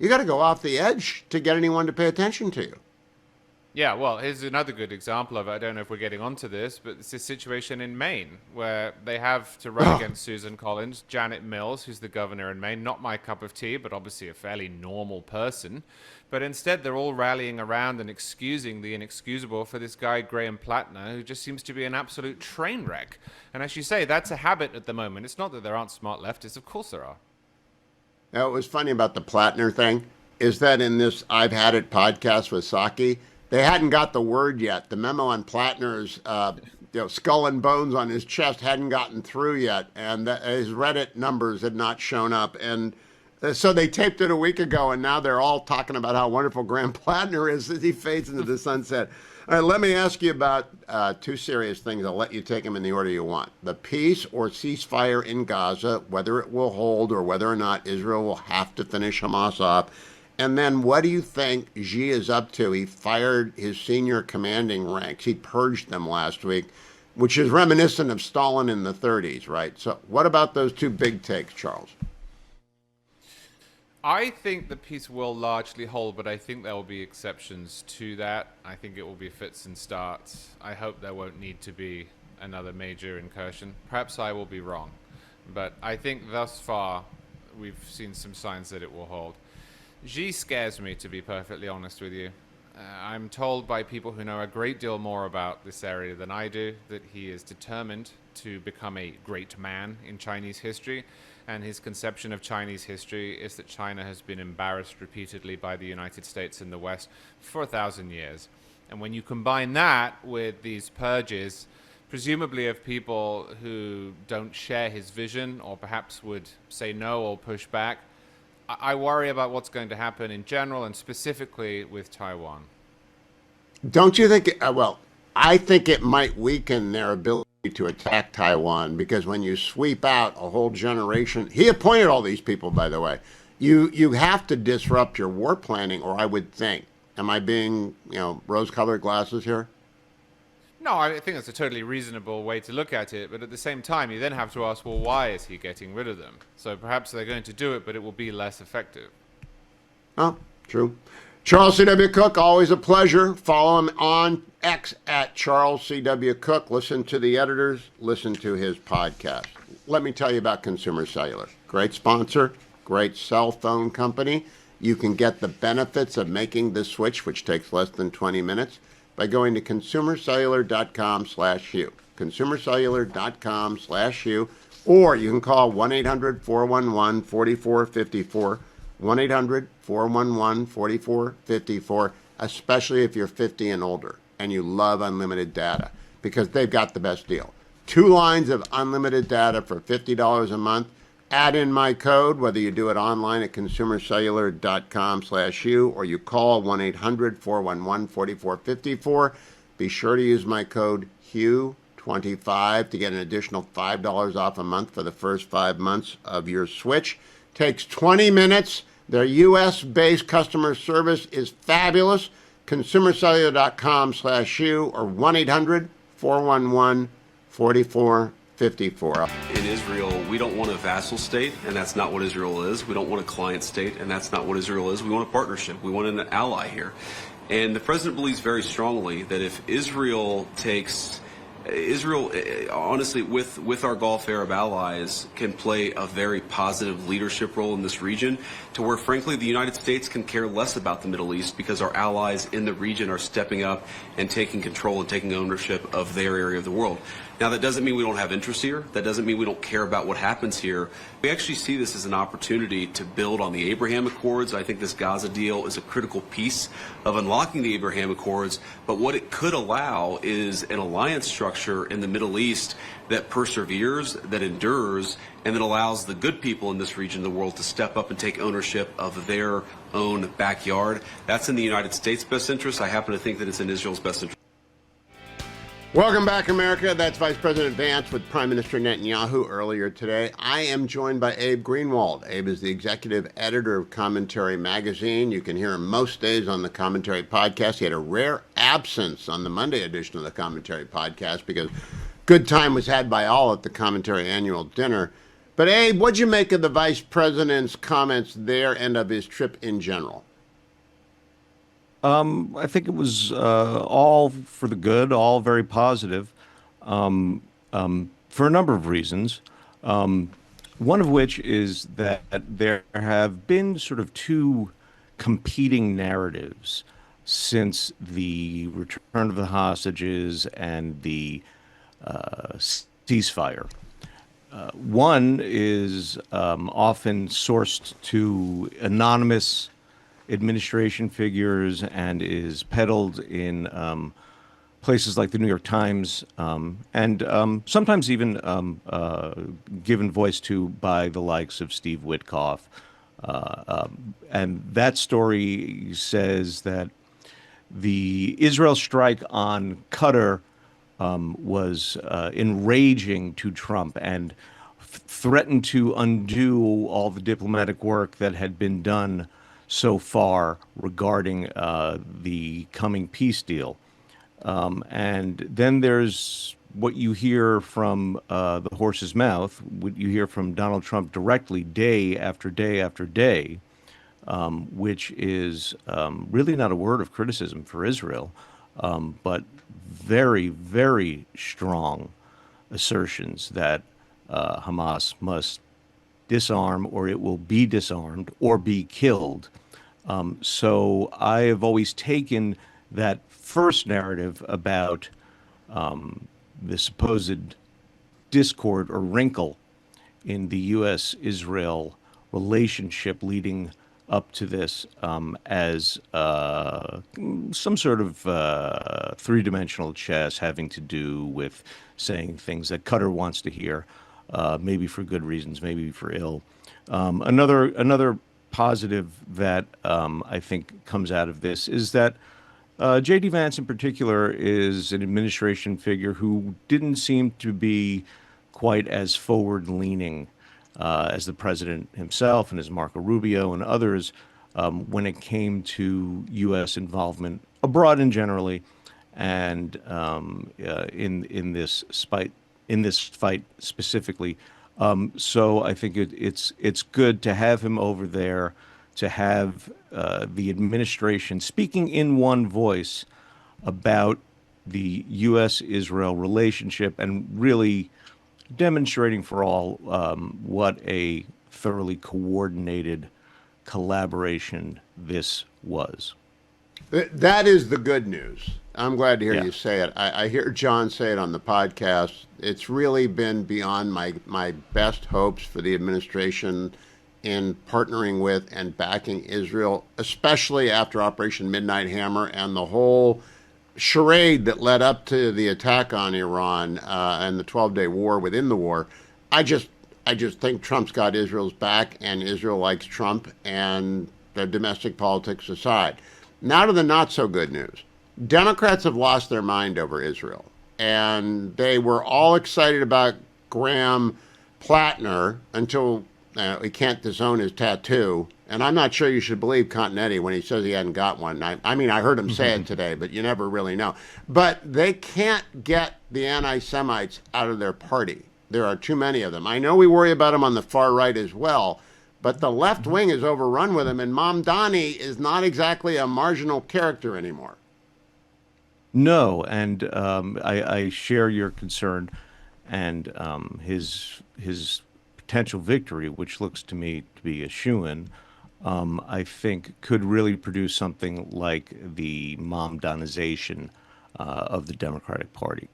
off the edge to get anyone to pay attention to you. Yeah, well, here's another good example of it. I don't know if we're getting onto this, but it's a situation in Maine where they have to run against Susan Collins, Janet Mills, who's the governor in Maine. Not my cup of tea, but obviously a fairly normal person. But instead, they're all rallying around and excusing the inexcusable for this guy, Graham Plattner, who just seems to be an absolute train wreck. And as you say, that's a habit at the moment. It's not that there aren't smart leftists. Of course there are. Now, what was funny about the Plattner thing is that in this I've Had It podcast with Psaki, they hadn't got the word yet. The memo on Plattner's skull and bones on his chest hadn't gotten through yet, and his Reddit numbers had not shown up. And so they taped it a week ago, and now they're all talking about how wonderful Graham Plattner is as he fades into the sunset. All right, let me ask you about two serious things. I'll let you take them in the order you want. The peace or ceasefire in Gaza, whether it will hold or whether or not Israel will have to finish Hamas off. And then what do you think Xi is up to? He fired his senior commanding ranks. He purged them last week, which is reminiscent of Stalin in the 30s, right? So what about those two big takes, Charles? I think the peace will largely hold, but I think there will be exceptions to that. I think it will be fits and starts. I hope there won't need to be another major incursion. Perhaps I will be wrong, but I think thus far we've seen some signs that it will hold. Xi scares me, to be perfectly honest with you. I'm told by people who know a great deal more about this area than I do that he is determined to become a great man in Chinese history, and his conception of Chinese history is that China has been embarrassed repeatedly by the United States and the West for 1,000 years. And when you combine that with these purges, presumably of people who don't share his vision or perhaps would say no or push back, I worry about what's going to happen in general and specifically with Taiwan. Don't you think, I think it might weaken their ability to attack Taiwan, because when you sweep out a whole generation, he appointed all these people, by the way, you have to disrupt your war planning, or I would think. Am I being, rose-colored glasses here? No, I think that's a totally reasonable way to look at it, but at the same time, you then have to ask, well, why is he getting rid of them? So perhaps they're going to do it, but it will be less effective. Oh, true. Charles C.W. Cook, always a pleasure. Follow him on X at Charles C.W. Cook. Listen to the editors. Listen to his podcast. Let me tell you about Consumer Cellular. Great sponsor, great cell phone company. You can get the benefits of making the switch, which takes less than 20 minutes, by going to consumercellular.com/Hugh. Consumercellular.com/Hugh. Or you can call 1-800-411-4454. 1-800-411-4454, especially if you're 50 and older and you love unlimited data, because they've got the best deal. 2 lines of unlimited data for $50 a month. Add in my code, whether you do it online at consumercellular.com/Hugh or you call 1-800-411-4454. Be sure to use my code HUGH25 to get an additional $5 off a month for the first 5 months of your switch. Takes 20 minutes. Their U.S.-based customer service is fabulous. Consumercellular.com/Hugh or 1-800-411-4454. In Israel, we don't want a vassal state, and that's not what Israel is. We don't want a client state, and that's not what Israel is. We want a partnership. We want an ally here. And the president believes very strongly that if Israel honestly, with our Gulf Arab allies, can play a very positive leadership role in this region, to where, frankly, the United States can care less about the Middle East because our allies in the region are stepping up and taking control and taking ownership of their area of the world. Now, that doesn't mean we don't have interest here. That doesn't mean we don't care about what happens here. We actually see this as an opportunity to build on the Abraham Accords. I think this Gaza deal is a critical piece of unlocking the Abraham Accords. But what it could allow is an alliance structure in the Middle East that perseveres, that endures, and that allows the good people in this region of the world to step up and take ownership of their own backyard. That's in the United States' best interest. I happen to think that it's in Israel's best interest. Welcome back, America. That's Vice President Vance with Prime Minister Netanyahu earlier today. I am joined by Abe Greenwald. Abe is the executive editor of Commentary Magazine. You can hear him most days on the Commentary Podcast. He had a rare absence on the Monday edition of the Commentary Podcast because good time was had by all at the Commentary Annual Dinner. But Abe, what'd you make of the Vice President's comments there and of his trip in general? I think it was all for the good, all very positive, for a number of reasons. One of which is that there have been sort of 2 competing narratives since the return of the hostages and the ceasefire. One is often sourced to anonymous administration figures and is peddled in places like the New York Times, and sometimes even given voice to by the likes of Steve Witkoff. And that story says that the Israel strike on Qatar was enraging to Trump and threatened to undo all the diplomatic work that had been done so far regarding the coming peace deal. And then there's what you hear from the horse's mouth, what you hear from Donald Trump directly day after day after day, which is really not a word of criticism for Israel, but very, very strong assertions that Hamas must disarm or it will be disarmed or be killed. So I have always taken that first narrative about the supposed discord or wrinkle in the U.S.-Israel relationship leading up to this as some sort of three-dimensional chess having to do with saying things that Qatar wants to hear, maybe for good reasons, maybe for ill. Another positive that I think comes out of this is that J.D. Vance in particular is an administration figure who didn't seem to be quite as forward-leaning as the president himself and as Marco Rubio and others when it came to U.S. involvement abroad and generally, and in this fight specifically. So I think it's good to have him over there, to have the administration speaking in one voice about the U.S.-Israel relationship and really demonstrating for all what a thoroughly coordinated collaboration this was. That is the good news. I'm glad to hear Yeah. you say it. I hear John say it on the podcast. It's really been beyond my best hopes for the administration in partnering with and backing Israel, especially after Operation Midnight Hammer and the whole charade that led up to the attack on Iran and the 12-day war within the war. I just think Trump's got Israel's back, and Israel likes Trump, and the domestic politics aside. Now to the not so good news. Democrats have lost their mind over Israel, and they were all excited about Graham Plattner until he can't disown his tattoo. And I'm not sure you should believe Continetti when he says he hadn't got one. I mean, I heard him say it today, but you never really know. But they can't get the anti-Semites out of their party. There are too many of them. I know we worry about them on the far right as well, but the left wing is overrun with them, and Mamdani is not exactly a marginal character anymore. No, and I share your concern, and his potential victory, which looks to me to be a shoo-in, I think could really produce something like the Mamdanization of the Democratic Party.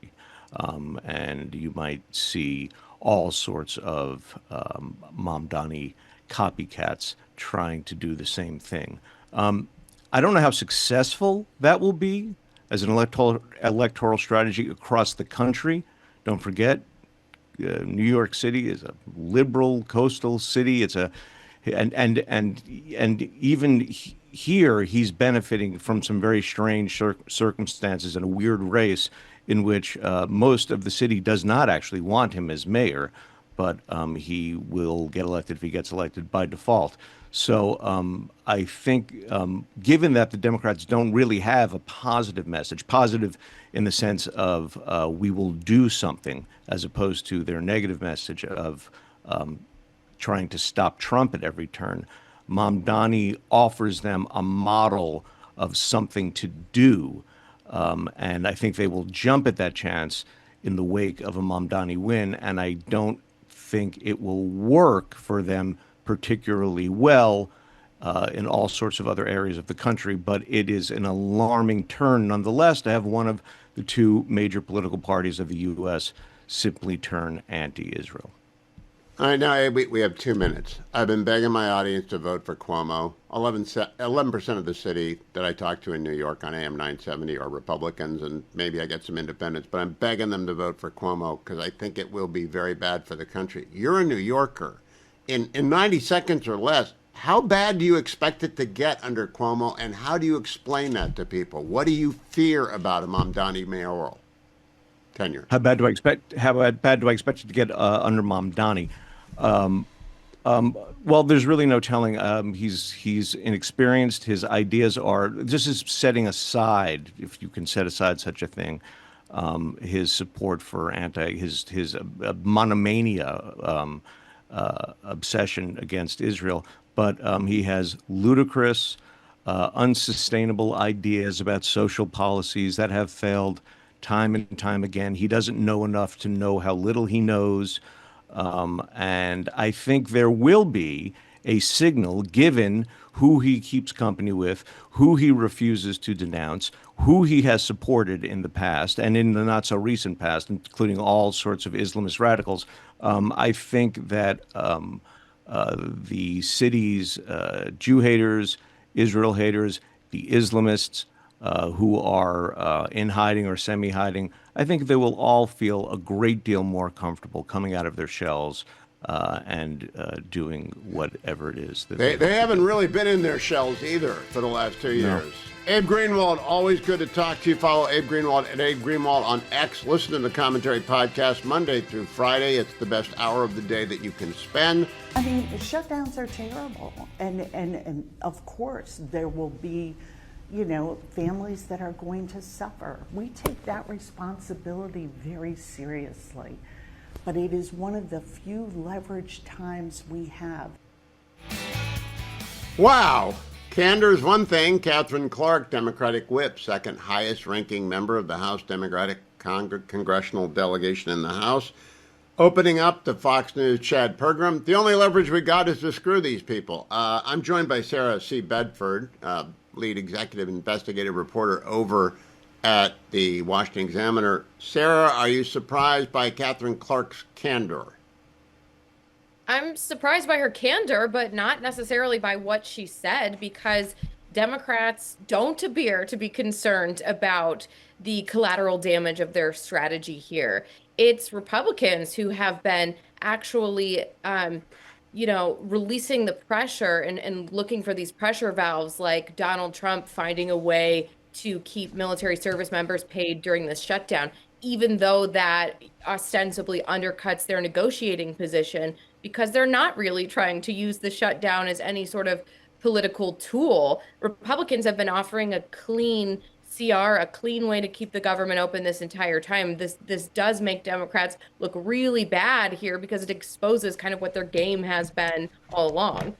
And you might see all sorts of Mamdani copycats trying to do the same thing. I don't know how successful that will be as an electoral strategy across the country. Don't forget, New York City is a liberal coastal city. It's and even here he's benefiting from some very strange circumstances in a weird race in which most of the city does not actually want him as mayor, but he will get elected if he gets elected by default. So I think given that the Democrats don't really have a positive message, positive in the sense of we will do something, as opposed to their negative message of trying to stop Trump at every turn, Mamdani offers them a model of something to do. And I think they will jump at that chance in the wake of a Mamdani win. And I don't think it will work for them particularly well in all sorts of other areas of the country. But it is an alarming turn, nonetheless, to have one of the two major political parties of the U.S. simply turn anti-Israel. All right, now we have 2 minutes. I've been begging my audience to vote for Cuomo. 11% of the city that I talk to in New York on AM 970 are Republicans, and maybe I get some independents, but I'm begging them to vote for Cuomo because I think it will be very bad for the country. You're a New Yorker. In 90 seconds or less, how bad do you expect it to get under Cuomo, and how do you explain that to people? What do you fear about a Mamdani mayoral tenure? How bad do I expect it to get under Mamdani? Well, there's really no telling. He's inexperienced. His ideas are. This is setting aside, if you can set aside such a thing, his support for his monomania obsession against Israel. But he has ludicrous, unsustainable ideas about social policies that have failed time and time again. He doesn't know enough to know how little he knows. And I think there will be a signal given who he keeps company with, who he refuses to denounce, who he has supported in the past and in the not so recent past, including all sorts of Islamist radicals. I think that the city's Jew haters, Israel haters, the Islamists who are in hiding or semi-hiding, I think they will all feel a great deal more comfortable coming out of their shells and doing whatever it is that they haven't really been in their shells either for the last 2 years. Abe Greenwald, always good to talk to you. Follow Abe Greenwald at Abe Greenwald on X. Listen to the Commentary Podcast Monday through Friday. It's the best hour of the day that you can spend. I mean, shutdowns are terrible. And of course, there will be, families that are going to suffer. We take that responsibility very seriously. But it is one of the few leveraged times we have. Wow. Candor is one thing. Catherine Clark, Democratic whip, second highest ranking member of the House Democratic Congressional Delegation in the House, opening up to Fox News' Chad Pergram. The only leverage we got is to screw these people. I'm joined by Sarah C. Bedford, lead executive investigative reporter over at the Washington Examiner. Sarah, are you surprised by Catherine Clark's candor? I'm surprised by her candor, but not necessarily by what she said, because Democrats don't appear to be concerned about the collateral damage of their strategy here. It's Republicans who have been actually, releasing the pressure and looking for these pressure valves, like Donald Trump finding a way to keep military service members paid during this shutdown, even though that ostensibly undercuts their negotiating position, because they're not really trying to use the shutdown as any sort of political tool. Republicans have been offering a clean CR, a clean way to keep the government open this entire time. This does make Democrats look really bad here, because it exposes kind of what their game has been all along.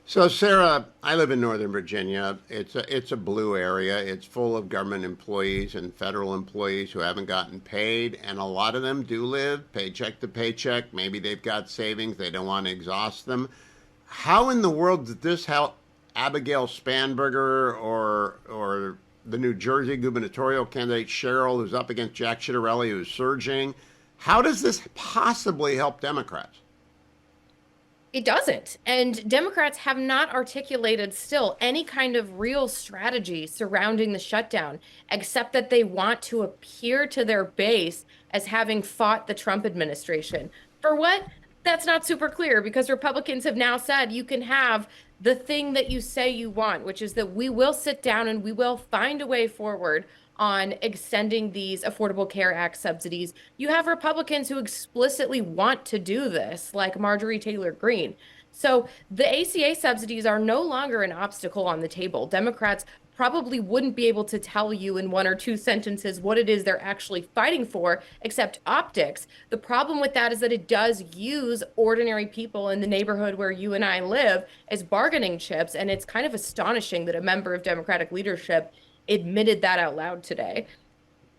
So, Sarah, I live in Northern Virginia. It's a blue area. It's full of government employees and federal employees who haven't gotten paid, and a lot of them do live paycheck to paycheck. Maybe they've got savings. They don't want to exhaust them. How in the world did this help Abigail Spanberger or the New Jersey gubernatorial candidate Cheryl, who's up against Jack Ciattarelli, who's surging? How does this possibly help Democrats? It doesn't. And Democrats have not articulated still any kind of real strategy surrounding the shutdown, except that they want to appear to their base as having fought the Trump administration. For what? That's not super clear, because Republicans have now said you can have the thing that you say you want, which is that we will sit down and we will find a way forward on extending these Affordable Care Act subsidies. You have Republicans who explicitly want to do this, like Marjorie Taylor Greene. So the ACA subsidies are no longer an obstacle on the table. Democrats probably wouldn't be able to tell you in one or two sentences what it is they're actually fighting for, except optics. The problem with that is that it does use ordinary people in the neighborhood where you and I live as bargaining chips, and it's kind of astonishing that a member of Democratic leadership admitted that out loud today.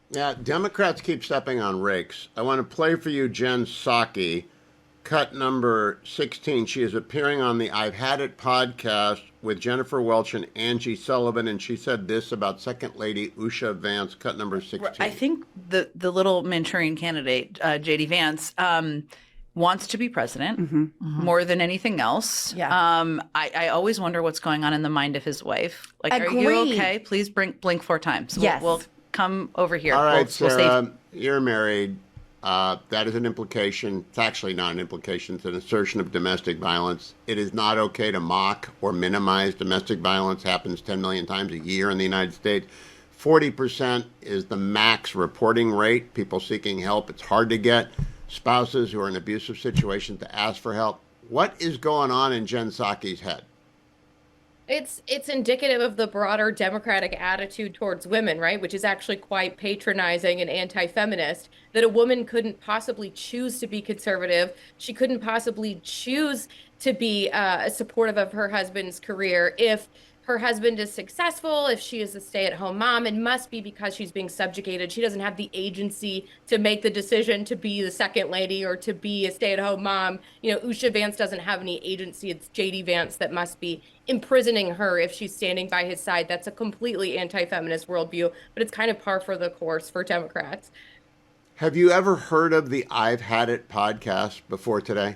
Yeah, Democrats keep stepping on rakes. I want to play for you Jen Psaki, cut number 16. She is appearing on the I've Had It podcast with Jennifer Welch and Angie Sullivan, and she said this about Second Lady Usha Vance, cut number 16. I think the little Manchurian candidate, J.D. Vance, wants to be president Mm-hmm. more than anything else. Yeah. I always wonder what's going on in the mind of his wife. Like, are you Agreed. okay? Please blink 4 times. Yes. We'll come over here. All right, We'll Sarah, you're married. That is an implication. It's actually not an implication. It's an assertion of domestic violence. It is not okay to mock or minimize domestic violence. Happens 10 million times a year in the United States. 40% is the max reporting rate. People seeking help. It's hard to get spouses who are in abusive situations to ask for help. What is going on in Jen Psaki's head? It's indicative of the broader Democratic attitude towards women, right? Which is actually quite patronizing and anti-feminist, that a woman couldn't possibly choose to be conservative. She couldn't possibly choose to be supportive of her husband's career if her husband is successful, if she is a stay-at-home mom. It must be because she's being subjugated. She doesn't have the agency to make the decision to be the second lady or to be a stay-at-home mom. You know, Usha Vance doesn't have any agency. It's JD Vance that must be imprisoning her if she's standing by his side. That's a completely anti-feminist worldview, but it's kind of par for the course for Democrats. Have you ever heard of the I've Had It podcast before today?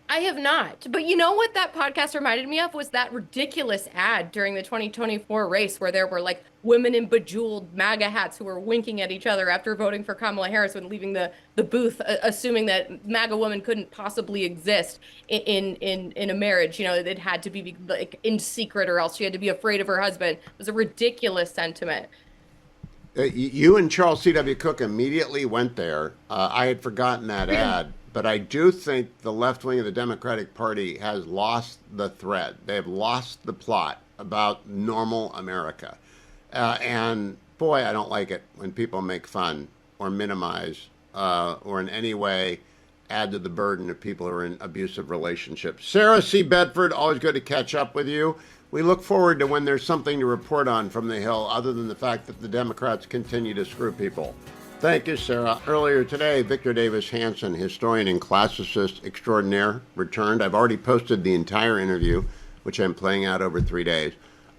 I have not. But you know what that podcast reminded me of was that ridiculous ad during the 2024 race where there were like women in bejeweled MAGA hats who were winking at each other after voting for Kamala Harris when leaving the booth, assuming that MAGA woman couldn't possibly exist in a marriage. You know, it had to be like in secret or else she had to be afraid of her husband. It was a ridiculous sentiment. You and Charles C.W. Cook immediately went there. I had forgotten that ad. But I do think the left wing of the Democratic Party has lost the thread. They have lost the plot about normal America. And boy, I don't like it when people make fun or minimize or in any way add to the burden of people who are in abusive relationships. Sarah C. Bedford, always good to catch up with you. We look forward to when there's something to report on from the Hill other than the fact that the Democrats continue to screw people. Thank you, Sarah. Earlier today, Victor Davis Hanson, historian and classicist extraordinaire, returned. I've already posted the entire interview, which I'm playing out over 3 days,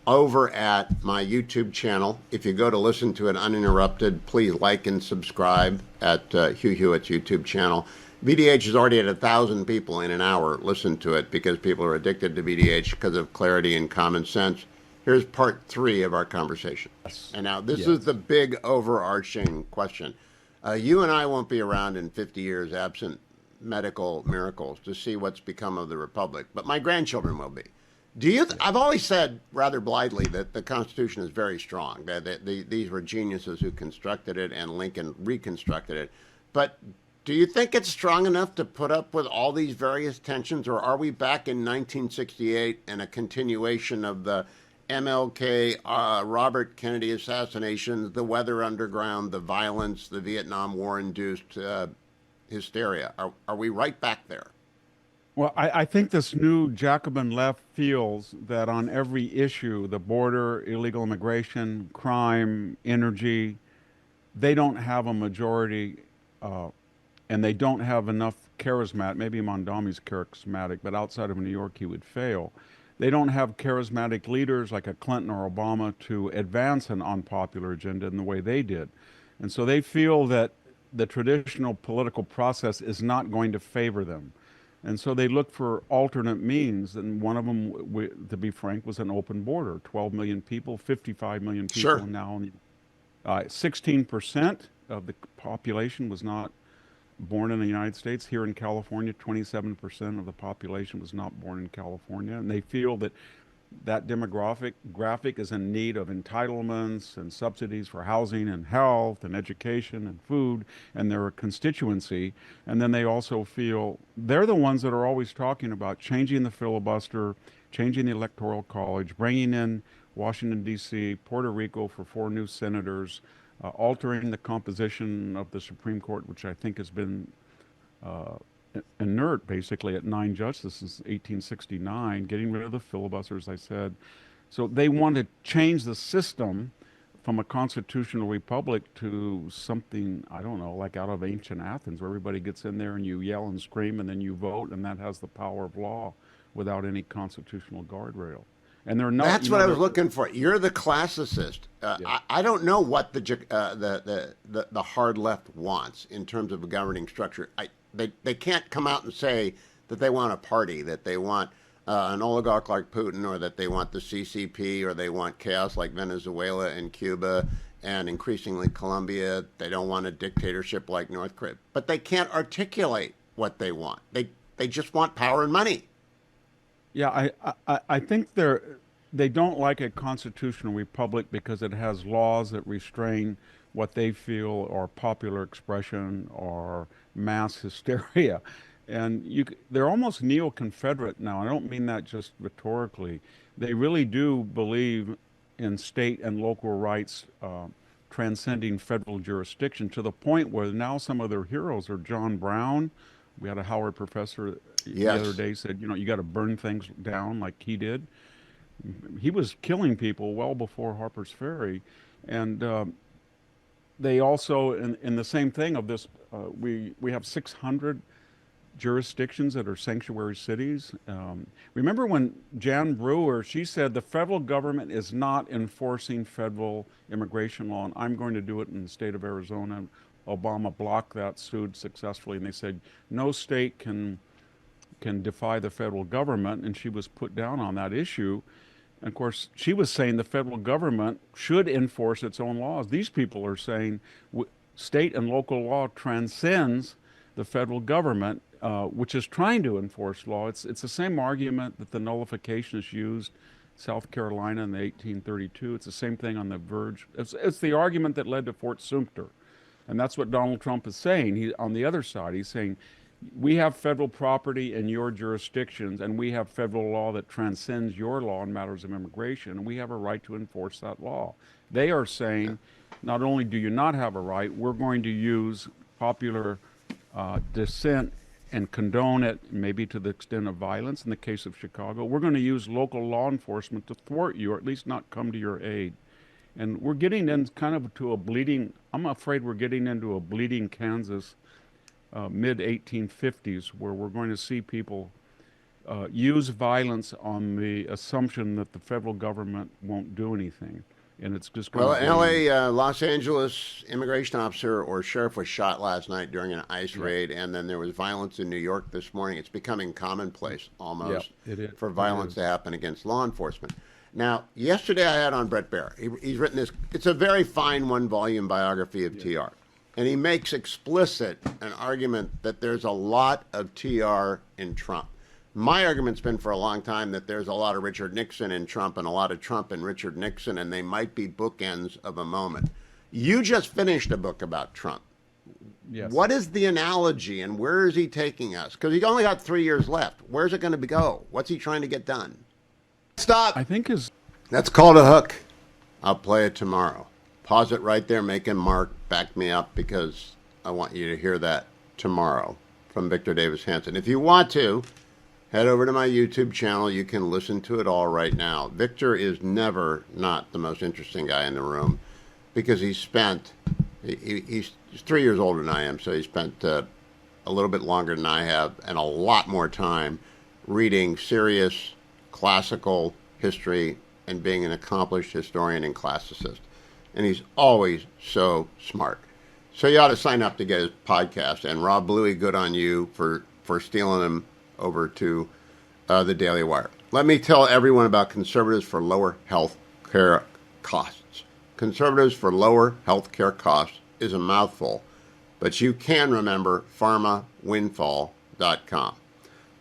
over at my YouTube channel. If you go to listen to it uninterrupted, please like and subscribe at Hugh Hewitt's YouTube channel. VDH has already had 1,000 people in an hour listen to it because people are addicted to VDH because of clarity and common sense. Here's part 3 of our conversation. Yes. And now this is the big overarching question. You and I won't be around in 50 years absent medical miracles to see what's become of the Republic, but my grandchildren will be. Do you? I've always said rather blithely that the Constitution is very strong. These were geniuses who constructed it and Lincoln reconstructed it. But do you think it's strong enough to put up with all these various tensions, or are we back in 1968 and a continuation of the MLK, Robert Kennedy assassinations, the weather underground, the violence, the Vietnam War-induced hysteria? Are we right back there? Well, I think this new Jacobin left feels that on every issue, the border, illegal immigration, crime, energy, they don't have a majority and they don't have enough charismatic. Maybe Mondami's charismatic, but outside of New York, he would fail. They don't have charismatic leaders like a Clinton or Obama to advance an unpopular agenda in the way they did. And so they feel that the traditional political process is not going to favor them. And so they look for alternate means. And one of them, to be frank, was an open border. 12 million people, 55 million people now. 16% of the population was not born in the United States. Here in California, 27% of the population was not born in California. And they feel that that demographic is in need of entitlements and subsidies for housing and health and education and food and their constituency. And then they also feel they're the ones that are always talking about changing the filibuster, changing the Electoral College, bringing in Washington, D.C., Puerto Rico for 4 new senators, altering the composition of the Supreme Court, which I think has been inert basically at 9 justices since 1869, getting rid of the filibuster, as I said. So they want to change the system from a constitutional republic to something, I don't know, like out of ancient Athens, where everybody gets in there and you yell and scream and then you vote, and that has the power of law without any constitutional guardrail. And they're not. That's what I was looking for. You're the classicist. I don't know what the hard left wants in terms of a governing structure. they can't come out and say that they want a party, that they want an oligarch like Putin, or that they want the CCP, or they want chaos like Venezuela and Cuba and increasingly Colombia. They don't want a dictatorship like North Korea. But they can't articulate what they want. They just want power and money. Yeah, I think they don't like a constitutional republic because it has laws that restrain what they feel are popular expression or mass hysteria. And they're almost neo-Confederate now. I don't mean that just rhetorically. They really do believe in state and local rights transcending federal jurisdiction, to the point where now some of their heroes are John Brown. We had a Howard professor the other day said, you got to burn things down like he did. He was killing people well before Harper's Ferry. And they also, in the same thing of this, we have 600 jurisdictions that are sanctuary cities. Remember when Jan Brewer, she said the federal government is not enforcing federal immigration law, and I'm going to do it in the state of Arizona. Obama blocked that, sued successfully, and they said no state can defy the federal government, and she was put down on that issue. And of course, she was saying the federal government should enforce its own laws. These people are saying state and local law transcends the federal government, which is trying to enforce law. It's the same argument that the nullificationists used South Carolina in 1832. It's the same thing on the verge. It's the argument that led to Fort Sumter. And that's what Donald Trump is saying. On the other side, he's saying, we have federal property in your jurisdictions, and we have federal law that transcends your law in matters of immigration, and we have a right to enforce that law. They are saying, not only do you not have a right, we're going to use popular dissent and condone it, maybe to the extent of violence in the case of Chicago. We're going to use local law enforcement to thwart you, or at least not come to your aid. And we're getting in kind of to a bleeding, I'm afraid we're getting into a bleeding Kansas mid-1850s, where we're going to see people use violence on the assumption that the federal government won't do anything. And it's just going to L.A., Los Angeles immigration officer or sheriff was shot last night during an ICE raid, and then there was violence in New York this morning. It's becoming commonplace almost for violence to happen against law enforcement. Now, yesterday I had on Bret Baier. He's written this. It's a very fine one-volume biography of TR. And he makes explicit an argument that there's a lot of TR in Trump. My argument's been for a long time that there's a lot of Richard Nixon in Trump and a lot of Trump and Richard Nixon, and they might be bookends of a moment. You just finished a book about Trump. Yes. What is the analogy, and where is he taking us? Because he's only got 3 years left. Where's it going to go? What's he trying to get done? Stop. I think That's called a hook. I'll play it tomorrow. Pause it right there. Make him mark. Back me up, because I want you to hear that tomorrow from Victor Davis Hanson. If you want to, head over to my YouTube channel. You can listen to it all right now. Victor is never not the most interesting guy in the room, because he's 3 years older than I am, so he spent a little bit longer than I have and a lot more time reading serious classical history and being an accomplished historian and classicist. And he's always so smart. So you ought to sign up to get his podcast. And Rob Bluey, good on you for stealing him over to the Daily Wire. Let me tell everyone about Conservatives for Lower Health Care Costs. Conservatives for Lower Health Care Costs is a mouthful, but you can remember pharmawindfall.com.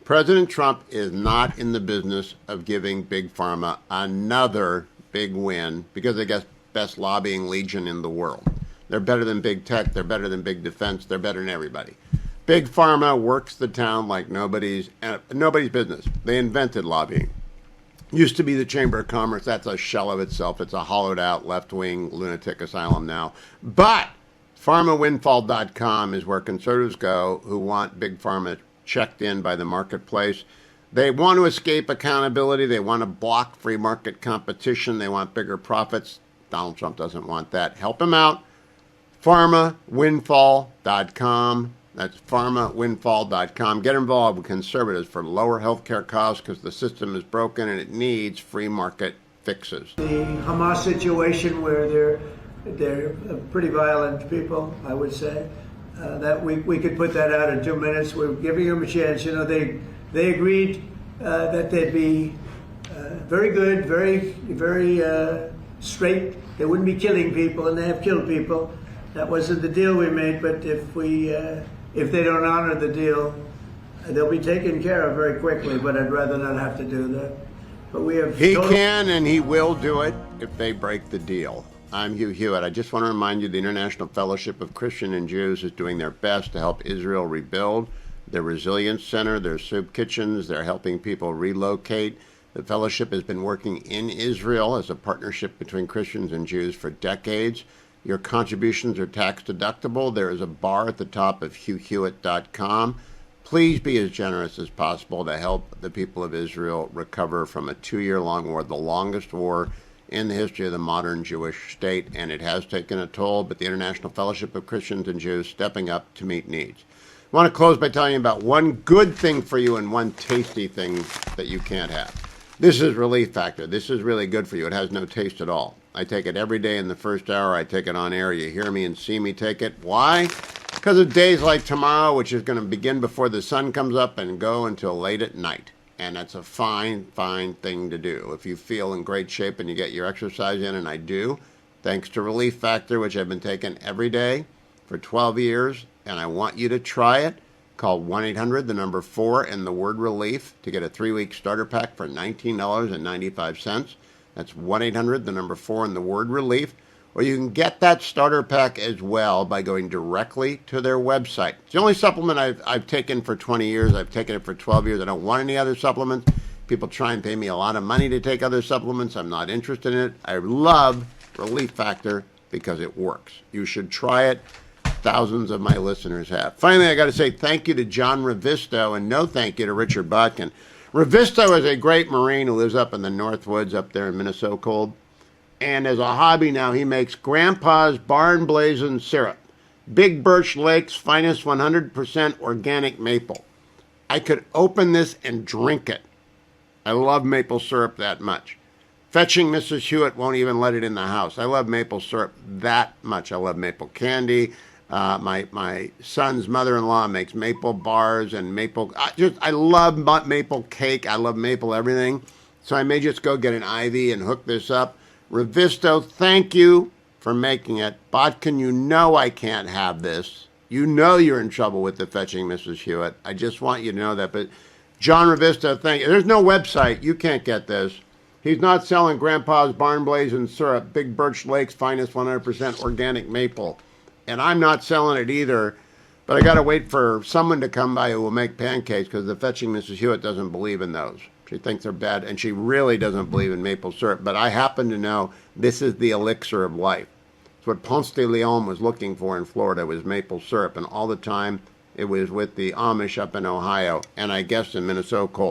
President Trump is not in the business of giving Big Pharma another big win because they got best lobbying legion in the world. They're better than big tech. They're better than big defense. They're better than everybody. Big Pharma works the town like nobody's business. They invented lobbying. Used to be the Chamber of Commerce. That's a shell of itself. It's a hollowed out left-wing lunatic asylum now. But pharmawindfall.com is where conservatives go who want Big Pharma checked in by the marketplace. They want to escape accountability. They want to block free market competition. They want bigger profits. Donald Trump doesn't want that. Help him out. pharmawindfall.com. That's pharmawindfall.com. Get involved with Conservatives for lower health care costs, because the system is broken and it needs free market fixes. The Hamas situation, where they're pretty violent people, I would say. that we could put that out in 2 minutes. We're giving them a chance. You know, they agreed that they'd be very good, very straight. They wouldn't be killing people, and they have killed people. That wasn't the deal we made. But if they don't honor the deal, they'll be taken care of very quickly. But I'd rather not have to do that. But we have. He can and he will do it if they break the deal. I'm Hugh Hewitt. I just want to remind you the International Fellowship of Christian and Jews is doing their best to help Israel rebuild. Their Resilience Center, their soup kitchens, they're helping people relocate. The fellowship has been working in Israel as a partnership between Christians and Jews for decades. Your contributions are tax deductible. There is a bar at the top of hughhewitt.com. Please be as generous as possible to help the people of Israel recover from a 2-year-long war, the longest war in the history of the modern Jewish state, and it has taken a toll, but the International Fellowship of Christians and Jews stepping up to meet needs. I want to close by telling you about one good thing for you and one tasty thing that you can't have. This is Relief Factor. This is really good for you. It has no taste at all. I take it every day in the first hour. I take it on air. You hear me and see me take it. Why? Because of days like tomorrow, which is going to begin before the sun comes up and go until late at night. And that's a fine, fine thing to do. If you feel in great shape and you get your exercise in, and I do, thanks to Relief Factor, which I've been taking every day for 12 years, and I want you to try it. Call 1-800, the number 4, and the word relief to get a 3-week starter pack for $19.95. That's 1-800, the number 4, and the word relief. Or you can get that starter pack as well by going directly to their website. It's the only supplement I've taken for 20 years. I've taken it for 12 years. I don't want any other supplements. People try and pay me a lot of money to take other supplements. I'm not interested in it. I love Relief Factor because it works. You should try it. Thousands of my listeners have. Finally, I got to say thank you to John Ravisto and no thank you to Richard Botkin. Ravisto is a great Marine who lives up in the North Woods up there in Minnesota cold. And as a hobby now, he makes Grandpa's Barn Blazing Syrup. Big Birch Lake's finest 100% organic maple. I could open this and drink it. I love maple syrup that much. Fetching Mrs. Hewitt won't even let it in the house. I love maple syrup that much. I love maple candy. My son's mother-in-law makes maple bars and maple. I love maple cake. I love maple everything. So I may just go get an IV and hook this up. Ravisto, thank you for making it. Botkin, you know I can't have this. You know you're in trouble with the Fetching Mrs. Hewitt. I just want you to know that. But John Ravisto, thank you. There's no website. You can't get this. He's not selling Grandpa's Barn Blazing Syrup, Big Birch Lake's finest 100% organic maple. And I'm not selling it either. But I got to wait for someone to come by who will make pancakes because the Fetching Mrs. Hewitt doesn't believe in those. She thinks they're bad, and she really doesn't believe in maple syrup. But I happen to know this is the elixir of life. It's what Ponce de Leon was looking for in Florida was maple syrup, and all the time it was with the Amish up in Ohio, and I guess in Minnesota cold.